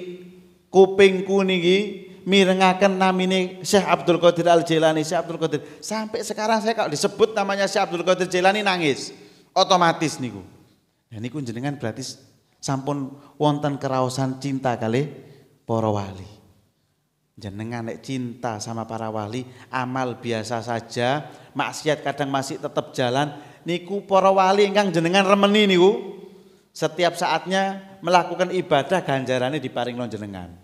kupingku niki mirengaken namine Syekh Abdul Qadir Al Jailani, Syekh Abdul Qadir. Sampai sekarang saya kalau disebut namanya Syekh Abdul Qadir Jailani nangis. Otomatis niku. Nah niku jenengan berarti sampun wonten keraosan cinta kalih para wali. Jenengan nek cinta sama para wali, amal biasa saja, maksiat kadang masih tetap jalan, niku para wali ingkang jenengan remeni niku. Setiap saatnya melakukan ibadah ganjarannya diparingno jenengan.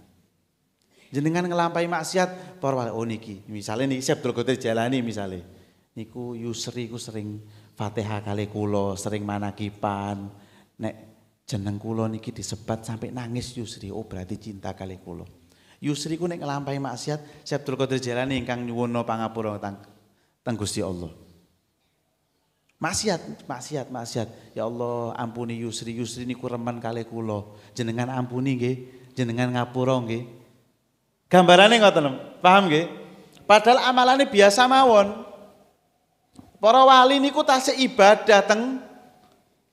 Jenengan ngelampai maksiat, para wali oh niki, misalnya niki Syekh Abdul Qadir Jailani misalnya. Niku Yusri ku sering Fatihah kali kula, sering manakipan. Nek jeneng kula niki disebat sampai nangis Yusri, oh berarti cinta kali kula. Yusri ku nek ngelampai maksiat, Syekh Abdul Qadir Jailani ingkang nyuwuna pangapura teng Gusti Allah. Maksiat. Ya Allah, ampuni Yusri niku remen kalih kula. Jenengan ampuni nggih, jenengan ngapura nggih. Gambarane ngoten, paham nggih? Padahal amalane biasa mawon. Para wali niku tasih ibadah teng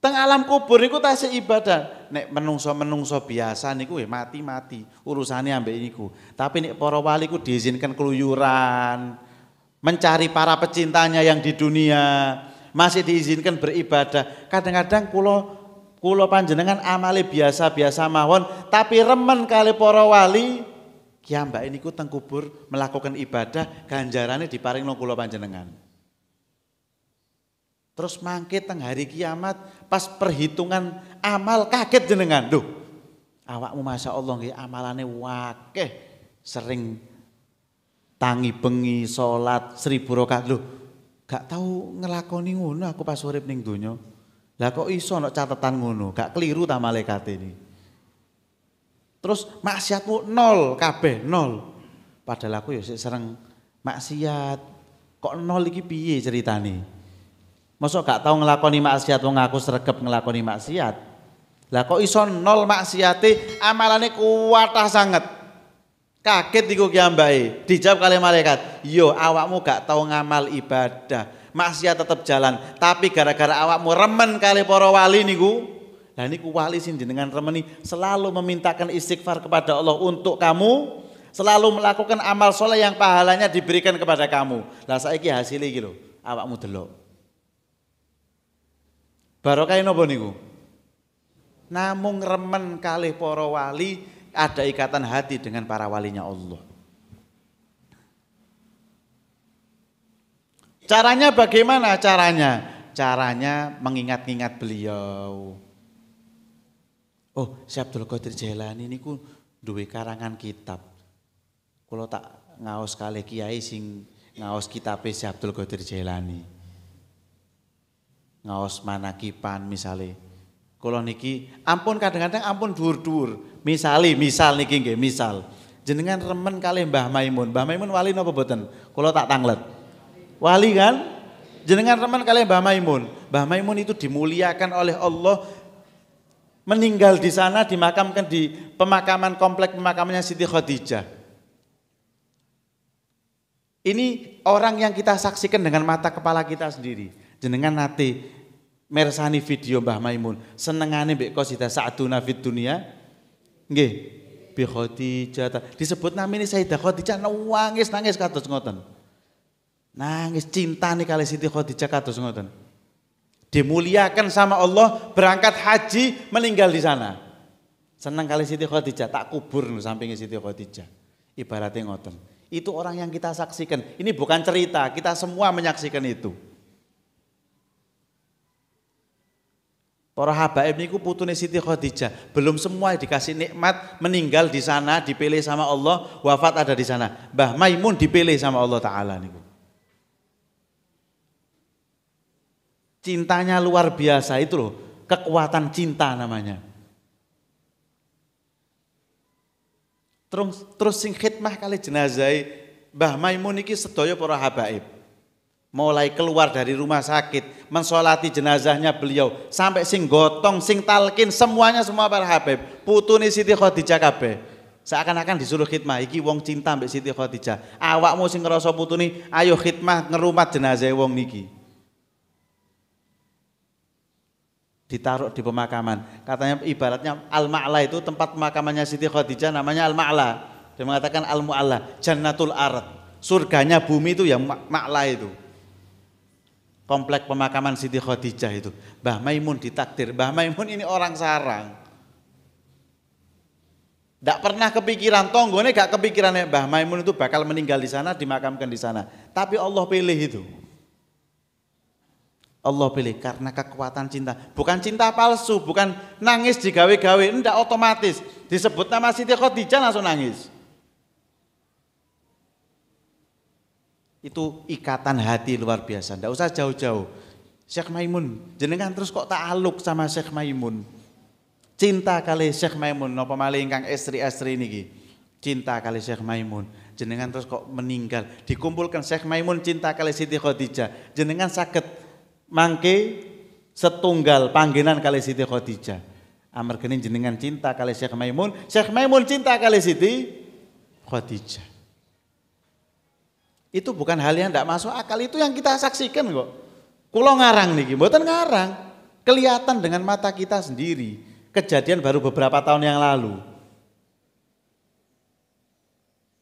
alam kubur niku tasih ibadah. Nek menungso biasa niku mati urusane ambek niku. Tapi nek para wali ku diizinkan keluyuran, mencari para pecintanya yang di dunia. Masih diizinkan beribadah. Kadang-kadang kula panjenengan amale biasa-biasa mawon, tapi remen kali para wali, kiambake niku teng kubur melakukan ibadah, ganjarane diparingno kula panjenengan. Terus mangke teng hari kiamat, pas perhitungan amal kaget jenengan. Duh, awakmu Masya Allah nggih amalane wakeh, sering tangi bengi salat 1000 rakaat. Loh, gak tahu ngelakoni ngono aku pas urip ning donya. Lah kok iso ana catatan ngono? Gak keliru ta malaikat ini. Terus maksiatmu nol kabeh, nol. Padahal aku ya sik sereng maksiat. Kok nol iki piye ceritane? Mosok gak tahu ngelakoni maksiat wong aku sregep ngelakoni maksiat. Lah kok iso nol maksiate, amalane kuwatah sanget. Kaget iku kiambake, dijawab kali malaikat, yo awakmu gak tahu ngamal ibadah, maksiat tetap jalan, tapi gara-gara awakmu remen kali para wali niku, lah niku wali sing jenengan remeni selalu memintakan istighfar kepada Allah untuk kamu, selalu melakukan amal soleh yang pahalanya diberikan kepada kamu. Lah saiki hasilnya iki lho, awakmu delok. Barokah napa niku? Namung remen kali para wali, ada ikatan hati dengan para walinya Allah. Caranya bagaimana? Caranya mengingat-ingat beliau. Oh, Syekh Abdul Qadir Jailani niku duwe karangan kitab. Kula tak ngaos kalih kiai sing ngaos kitab Syekh Abdul Qadir Jailani. Ngaos manakipan misale. Kula niki ampun kadang-kadang ampun dhuwur-dhuwur. Misal niki nggih, misal. Jenengan remen kalih Mbah Maimun. Mbah Maimun wali napa boten? Kula tak tanglet. Wali kan? Jenengan remen kalih Mbah Maimun. Mbah Maimun itu dimuliakan oleh Allah, meninggal di sana, dimakamkan di pemakaman komplek pemakamannya Siti Khadijah. Ini orang yang kita saksikan dengan mata kepala kita sendiri. Jenengan nate mersani video Mbah Maimun, senengane mbek qasidah Sa'duna fid dunya. Nggih, bi Khadijah. Disebut namine Sayyidah Khadijah nangis kados ngoten. Nangis cinta nih kali Siti Khadijah kados ngoten. Dimuliakan sama Allah, berangkat haji, meninggal di sana. Senang kali Siti Khadijah, tak kubur sampingnya Siti Khadijah. Ibaratnya ngoten. Itu orang yang kita saksikan. Ini bukan cerita, kita semua menyaksikan itu. Para habaib niku putune Siti Khadijah, belum semua dikasih nikmat, meninggal di sana, dipilih sama Allah, wafat ada di sana. Mbah Maimun dipilih sama Allah Ta'ala niku. Cintanya luar biasa itu loh, kekuatan cinta namanya. Terus sing khidmah kali jenazah Mbah Maimun iki sedaya para habaib. Mulai keluar dari rumah sakit, mensolati jenazahnya beliau, sampai sing gotong, sing talkin, semuanya semua para habaib. Putune Siti Khadijah kabeh. Seakan-akan disuruh khidmah, iki wong cinta mbek Siti Khadijah. Awakmu sing ngerasa putune, ayo khidmah ngerumat jenazah wong niki. Ditaruh di pemakaman. Katanya ibaratnya Al-Ma'la itu tempat pemakamannya Siti Khadijah namanya Al-Ma'la. Dia mengatakan Al-Mu'alla, Jannatul Ard. Surganya bumi itu yang Ma'la itu. Komplek pemakaman Siti Khadijah itu. Mbah Maimun ditakdir. Mbah Maimun ini orang sarang. Tidak pernah kepikiran, tonggone gak kepikiran Mbah Maimun itu bakal meninggal di sana, dimakamkan di sana. Tapi Allah pilih itu. Allah pilih karena kekuatan cinta. Bukan cinta palsu, bukan nangis digawe-gawe, enggak otomatis. Disebut nama Siti Khadijah langsung nangis. Itu ikatan hati luar biasa, enggak usah jauh-jauh. Syekh Maimun, jenengan terus kok ta'aluk sama Syekh Maimun. Cinta kali Syekh Maimun, napa malih ingkang estri-estri niki. Cinta kali Syekh Maimun. Jenengan terus kok meninggal. Dikumpulkan Syekh Maimun cinta kali Siti Khadijah. Jenengan saged mangke setunggal panggenan kali Siti Khadijah. Amargane jenengan cinta kali Syekh Maimun cinta kali Siti Khadijah. Itu bukan hal yang tidak masuk akal, itu yang kita saksikan kok. Kula ngarang niki, mboten ngarang. Kelihatan dengan mata kita sendiri. Kejadian baru beberapa tahun yang lalu.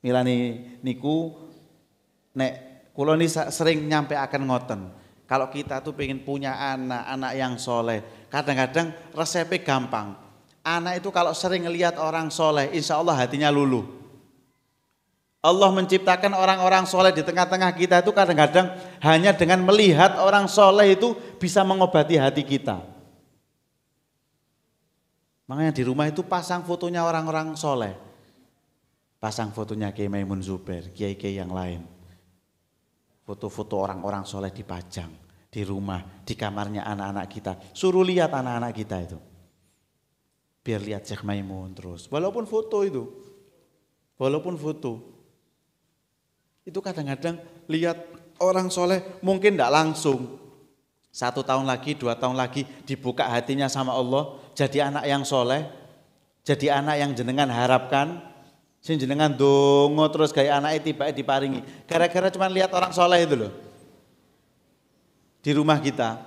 Milani niku nek kula ni sering nyampe akan ngoten. Kalau kita tuh pengen punya anak yang soleh, kadang-kadang resepnya gampang. Anak itu kalau sering ngelihat orang soleh, insya Allah hatinya luluh. Allah menciptakan orang-orang soleh di tengah-tengah kita itu kadang-kadang hanya dengan melihat orang soleh itu bisa mengobati hati kita. Makanya di rumah itu pasang fotonya orang-orang soleh. Pasang fotonya Kiai Maimun Zubair, kiai-kiai yang lain. Foto-foto orang-orang soleh dipajang di rumah, di kamarnya anak-anak kita. Suruh lihat anak-anak kita itu. Biar lihat Syekh Maimun terus. Walaupun foto itu. Walaupun foto. Itu kadang-kadang lihat orang soleh mungkin tidak langsung. 1 tahun lagi, 2 tahun lagi dibuka hatinya sama Allah. Jadi anak yang soleh. Jadi anak yang jenengan harapkan. Sing jenengan dongo terus kayak anake tibake diparingi. Gara-gara cuma lihat orang soleh itu loh. Di rumah kita.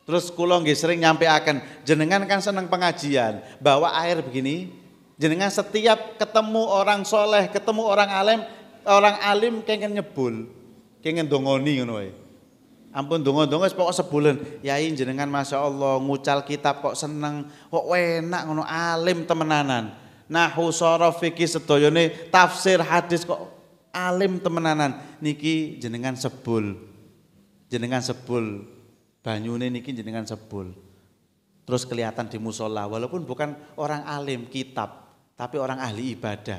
Terus kula nggih sering nyampeaken, jenengan kan seneng pengajian, bawa air begini. Jenengan setiap ketemu orang soleh, ketemu orang alim kengken nyebul. Kengken dongoni ngono wae. Ampun dongo-dongo pokok sebulan. Yai jenengan Masya Allah ngucal kitab kok seneng, kok enak ngono alim temenanan. Nahu sorof fikih sedayane tafsir hadis kok alim temenanan niki jenengan sebul banyune niki jenengan sebul terus kelihatan di musola walaupun bukan orang alim kitab tapi orang ahli ibadah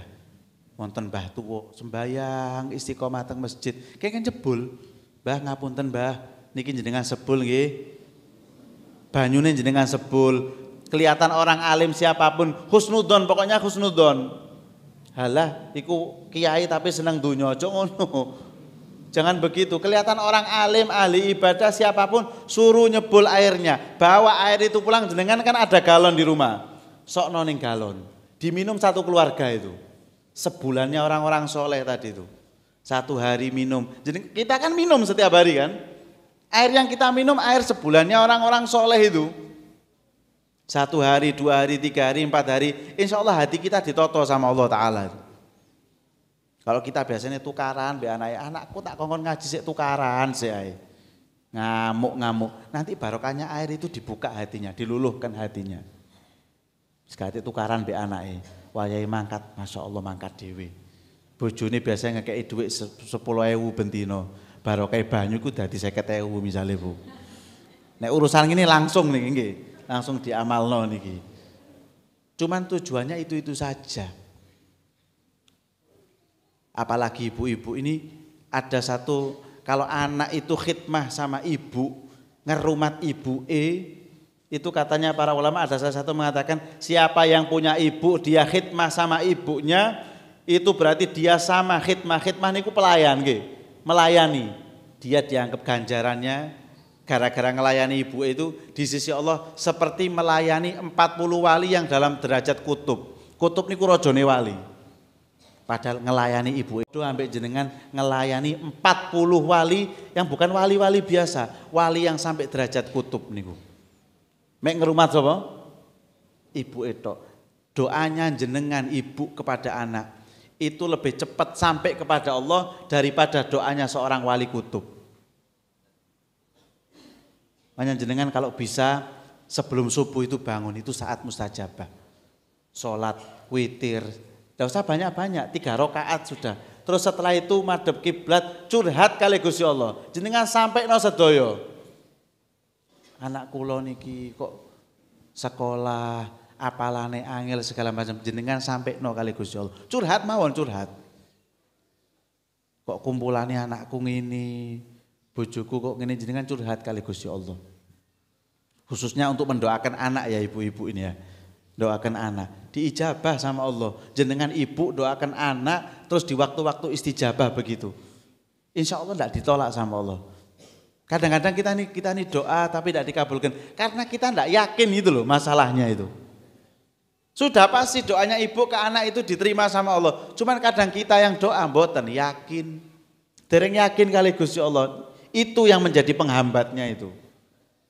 wonten mbah tuwa sembayang istiqomah teng masjid, kenging jebul. Mbah ngapunten Mbah, niki jenengan sebul nggih. Banyune jenengan sebul. Kelihatan orang alim siapapun husnudon, pokoknya husnudon. Halah, iku kiai tapi seneng dunya, aja ngono. Jangan begitu. Kelihatan orang alim, ahli ibadah siapapun suruh nyebul airnya. Bawa air itu pulang, jenengan kan ada galon di rumah. Sok noning galon. Diminum satu keluarga itu. Sebulannya orang-orang soleh tadi itu. Satu hari minum. Jadi kita kan minum setiap hari kan. Air yang kita minum air sebulannya orang-orang soleh itu. Satu hari, 2 hari, 3 hari, 4 hari. Insya Allah hati kita ditoto sama Allah Ta'ala. Kalau kita biasanya tukaran, be anakku tak kongkon ngaji sik tukaran sik ae. Ngamuk-ngamuk. Nanti barokahnya air itu dibuka hatinya, diluluhkan hatinya. Sekali tukaran be anake, wayahe mangkat, Masya Allah mangkat dhewe. Bojone biasanya ngekei dhuwit 10.000 bendina. Barokah banyu ku dadi 50.000 misale, Bu. Nek urusan ini langsung niki nggih, langsung diamalno niki. Cuman tujuannya itu saja. Apalagi ibu-ibu ini ada satu, kalau anak itu khidmah sama ibu, ngerumat ibu itu katanya para ulama ada salah satu mengatakan siapa yang punya ibu dia khidmah sama ibunya, itu berarti dia sama khidmah niku pelayan nggih, melayani. Dia dianggap ganjarannya gara-gara melayani ibu itu di sisi Allah seperti melayani 40 wali yang dalam derajat kutub. Kutub niku rajane wali. Padahal ngelayani ibu itu ambek jenengan ngelayani 40 wali yang bukan wali-wali biasa, wali yang sampai derajat kutub niku. Mek ngerumat sapa? Ibu itu. Doanya jenengan ibu kepada anak itu lebih cepat sampai kepada Allah daripada doanya seorang wali kutub. Makanya jenengan kalau bisa sebelum subuh itu bangun, itu saat mustajabah. Salat witir. Tidak usah banyak-banyak, 3 rakaat sudah. Terus setelah itu madhep kiblat, curhat kali Gusti Allah. Jenengan sampai no sedaya. Anak kula niki kok sekolah, apalane angel segala macam. Jenengan sampai no kali Gusti Allah. Curhat mawon curhat. Kok kumpulane anakku ngini, bojoku kok ngene, jenengan curhat kali Gusti Allah. Khususnya untuk mendoakan anak ya ibu-ibu ini ya. Doakan anak, diijabah sama Allah. Jenengan ibu doakan anak, terus di waktu-waktu istijabah begitu. Insya Allah tidak ditolak sama Allah. Kadang-kadang kita nih doa tapi tidak dikabulkan karena kita tidak yakin itu loh masalahnya itu. Sudah pasti doanya ibu ke anak itu diterima sama Allah. Cuman kadang kita yang doa mboten yakin, dereng yakin kali Gusti Allah. Itu yang menjadi penghambatnya itu.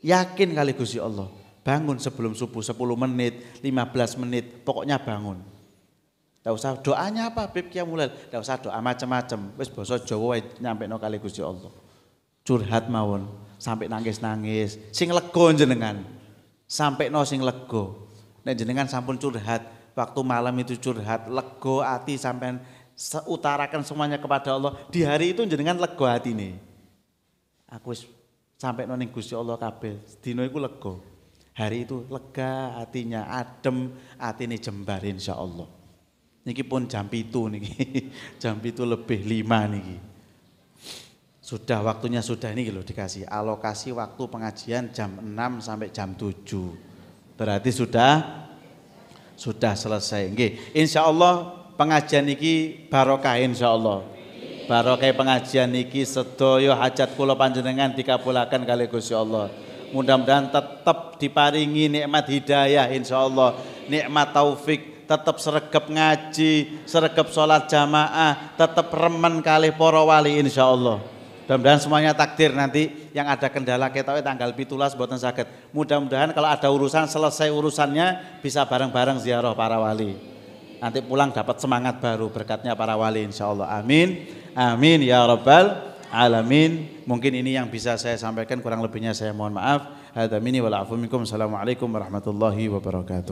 Yakin kali Gusti Allah. Bangun sebelum subuh 10 menit, 15 menit, pokoknya bangun. Tidak usah doanya apa, Bib Qiyamul Lail. Tidak usah doa macam-macam. Wis basa Jawa nyampe no kali Gusti Allah. Curhat mawon, sampai nangis-nangis. Sing lego jenengan. Sampai no sing lego. Nek jenengan sampun curhat, waktu malam itu curhat, lego hati sampai utarakan semuanya kepada Allah. Di hari itu jenengan lego hati nih. Aku wis sampai no ning Gusti Allah kabeh. Dino iku lego. Hari itu lega hatinya, adem, atine jembar insyaallah. Niki pun jam 7 niki. Jam 7 lebih 5 niki. Sudah waktunya sudah ini loh dikasih alokasi waktu pengajian jam 6 sampai jam 7. Berarti sudah selesai. Nggih, insyaallah pengajian niki barokah insyaallah. Barokah pengajian niki sedaya hajat kula panjenengan dikabulaken kali Gusti Allah. Mudah-mudahan tetap diparingi nikmat hidayah insyaallah, nikmat taufik, tetap sregep ngaji, sregep sholat jamaah, tetap remen kali para wali insyaallah. Mudah-mudahan semuanya takdir nanti yang ada kendala ketoke tanggal 17 mboten saged. Mudah-mudahan kalau ada urusan selesai urusannya bisa bareng-bareng ziarah para wali. Nanti pulang dapat semangat baru berkatnya para wali insyaallah. Amin. Amin ya rabbal alamin. Mungkin ini yang bisa saya sampaikan, kurang lebihnya saya mohon maaf. Hadza minni wal afu minkum. Assalamualaikum warahmatullahi wabarakatuh.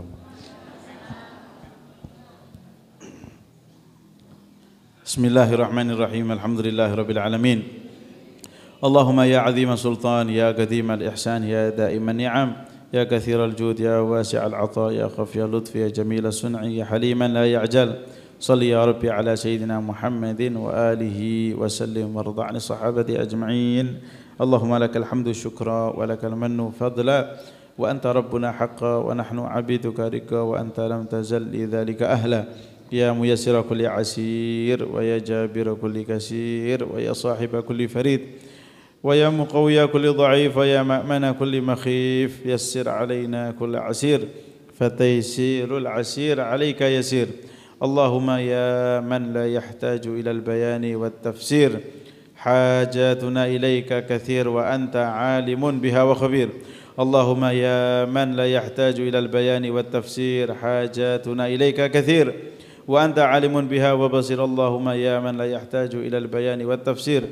Bismillahirrahmanirrahim. Alhamdulillahirabbil alamin. Allahumma ya 'azima sultan, ya qadimal ihsan, ya daiman ni'am, ya kathiral jud, ya wasi'al 'ata, ya khafiya lutfi, ya jamila sun'i, ya haliman la ya'jal. صل يا ربي على سيدنا محمد وآله وسلم وارض عن الصحابة أجمعين. اللهم لك الحمد شكرا ولك المن فضلا وأنت ربنا حقا ونحن عبيدك رقا وأنت لم تزل لذلك أهلا. يا ميسر كل عسير ويا جابر كل كسير ويا صاحب كل فريد ويا مقوي كل ضعيف ويا مأمن كل مخيف يسر علينا كل عسير فتيسير العسير عليك يسير. اللهم يا من لا يحتاج إلى البيان والتفسير حاجاتنا إليك كثير وأنت عالم بها وخبير. اللهم يا من لا يحتاج إلى البيان والتفسير حاجاتنا إليك كثير وأنت عالم بها وبصير. اللهم يا من لا يحتاج إلى البيان والتفسير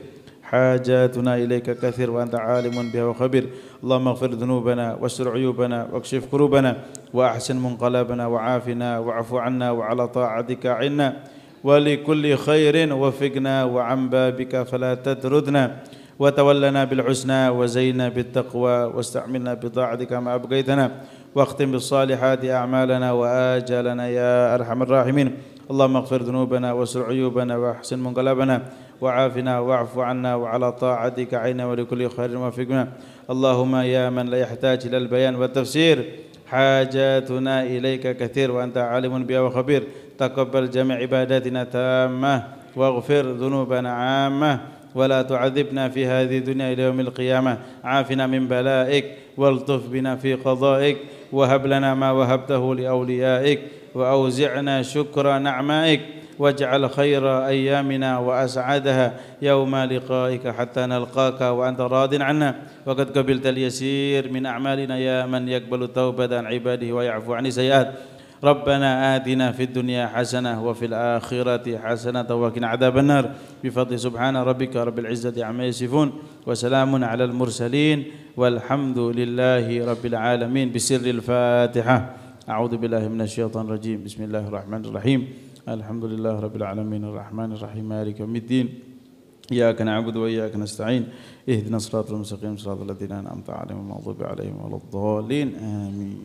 حاجاتنا إليك كثير وأنت عالم بها وخبير. اللهم اغفر ذنوبنا واستر عيوبنا واكشف كروبنا وأحسن منقلبنا وعافنا واعف عنا وعلى طاعتك عنا ولكل خير وفقنا وعن بابك فلا تتردنا وتولنا بالحسنى وزينا بالتقوى واستعملنا بطاعتك ما أبقيتنا واختم بالصالحات أعمالنا وآجالنا يا أرحم الراحمين. اللهم اغفر ذنوبنا واستر عيوبنا واحسن منقلبنا وعافنا واعف عنا وعلى طاعتك عنا ولكل خير وفقنا. اللهم يا من لا يحتاج إلى البيان والتفسير حاجاتنا إليك كثير وأنت عالم بها وخبير. تقبل جميع عباداتنا تامة واغفر ذنوبنا عامة ولا تعذبنا في هذه الدنيا إلى يوم القيامة. عافنا من بلائك والطف بنا في قضائك وهب لنا ما وهبته لأوليائك وأوزعنا شكر نعمائك واجعل خير أيامنا وأسعدها يوم لقائك حتى نلقاك وأنت راض عنا وقد قبلت اليسير من أعمالنا يا من يقبل التوبة عن عباده ويعفو عن السيئات. ربنا آتنا في الدنيا حسنة وفي الآخرة حسنة وقنا عذاب النار بفضل سبحان ربك رب العزة عما يصفون وسلام على المرسلين والحمد لله رب العالمين. بسر الفاتحة. أعوذ بالله من الشيطان الرجيم. بسم الله الرحمن الرحيم. الحمد لله رب العالمين الرحمن الرحيم مالك يوم الدين إياك نعبد وإياك نستعين اهدنا الصراط المستقيم صراط الذين أنعمت عليهم غير المغضوب عليهم ولا الضالين آمين.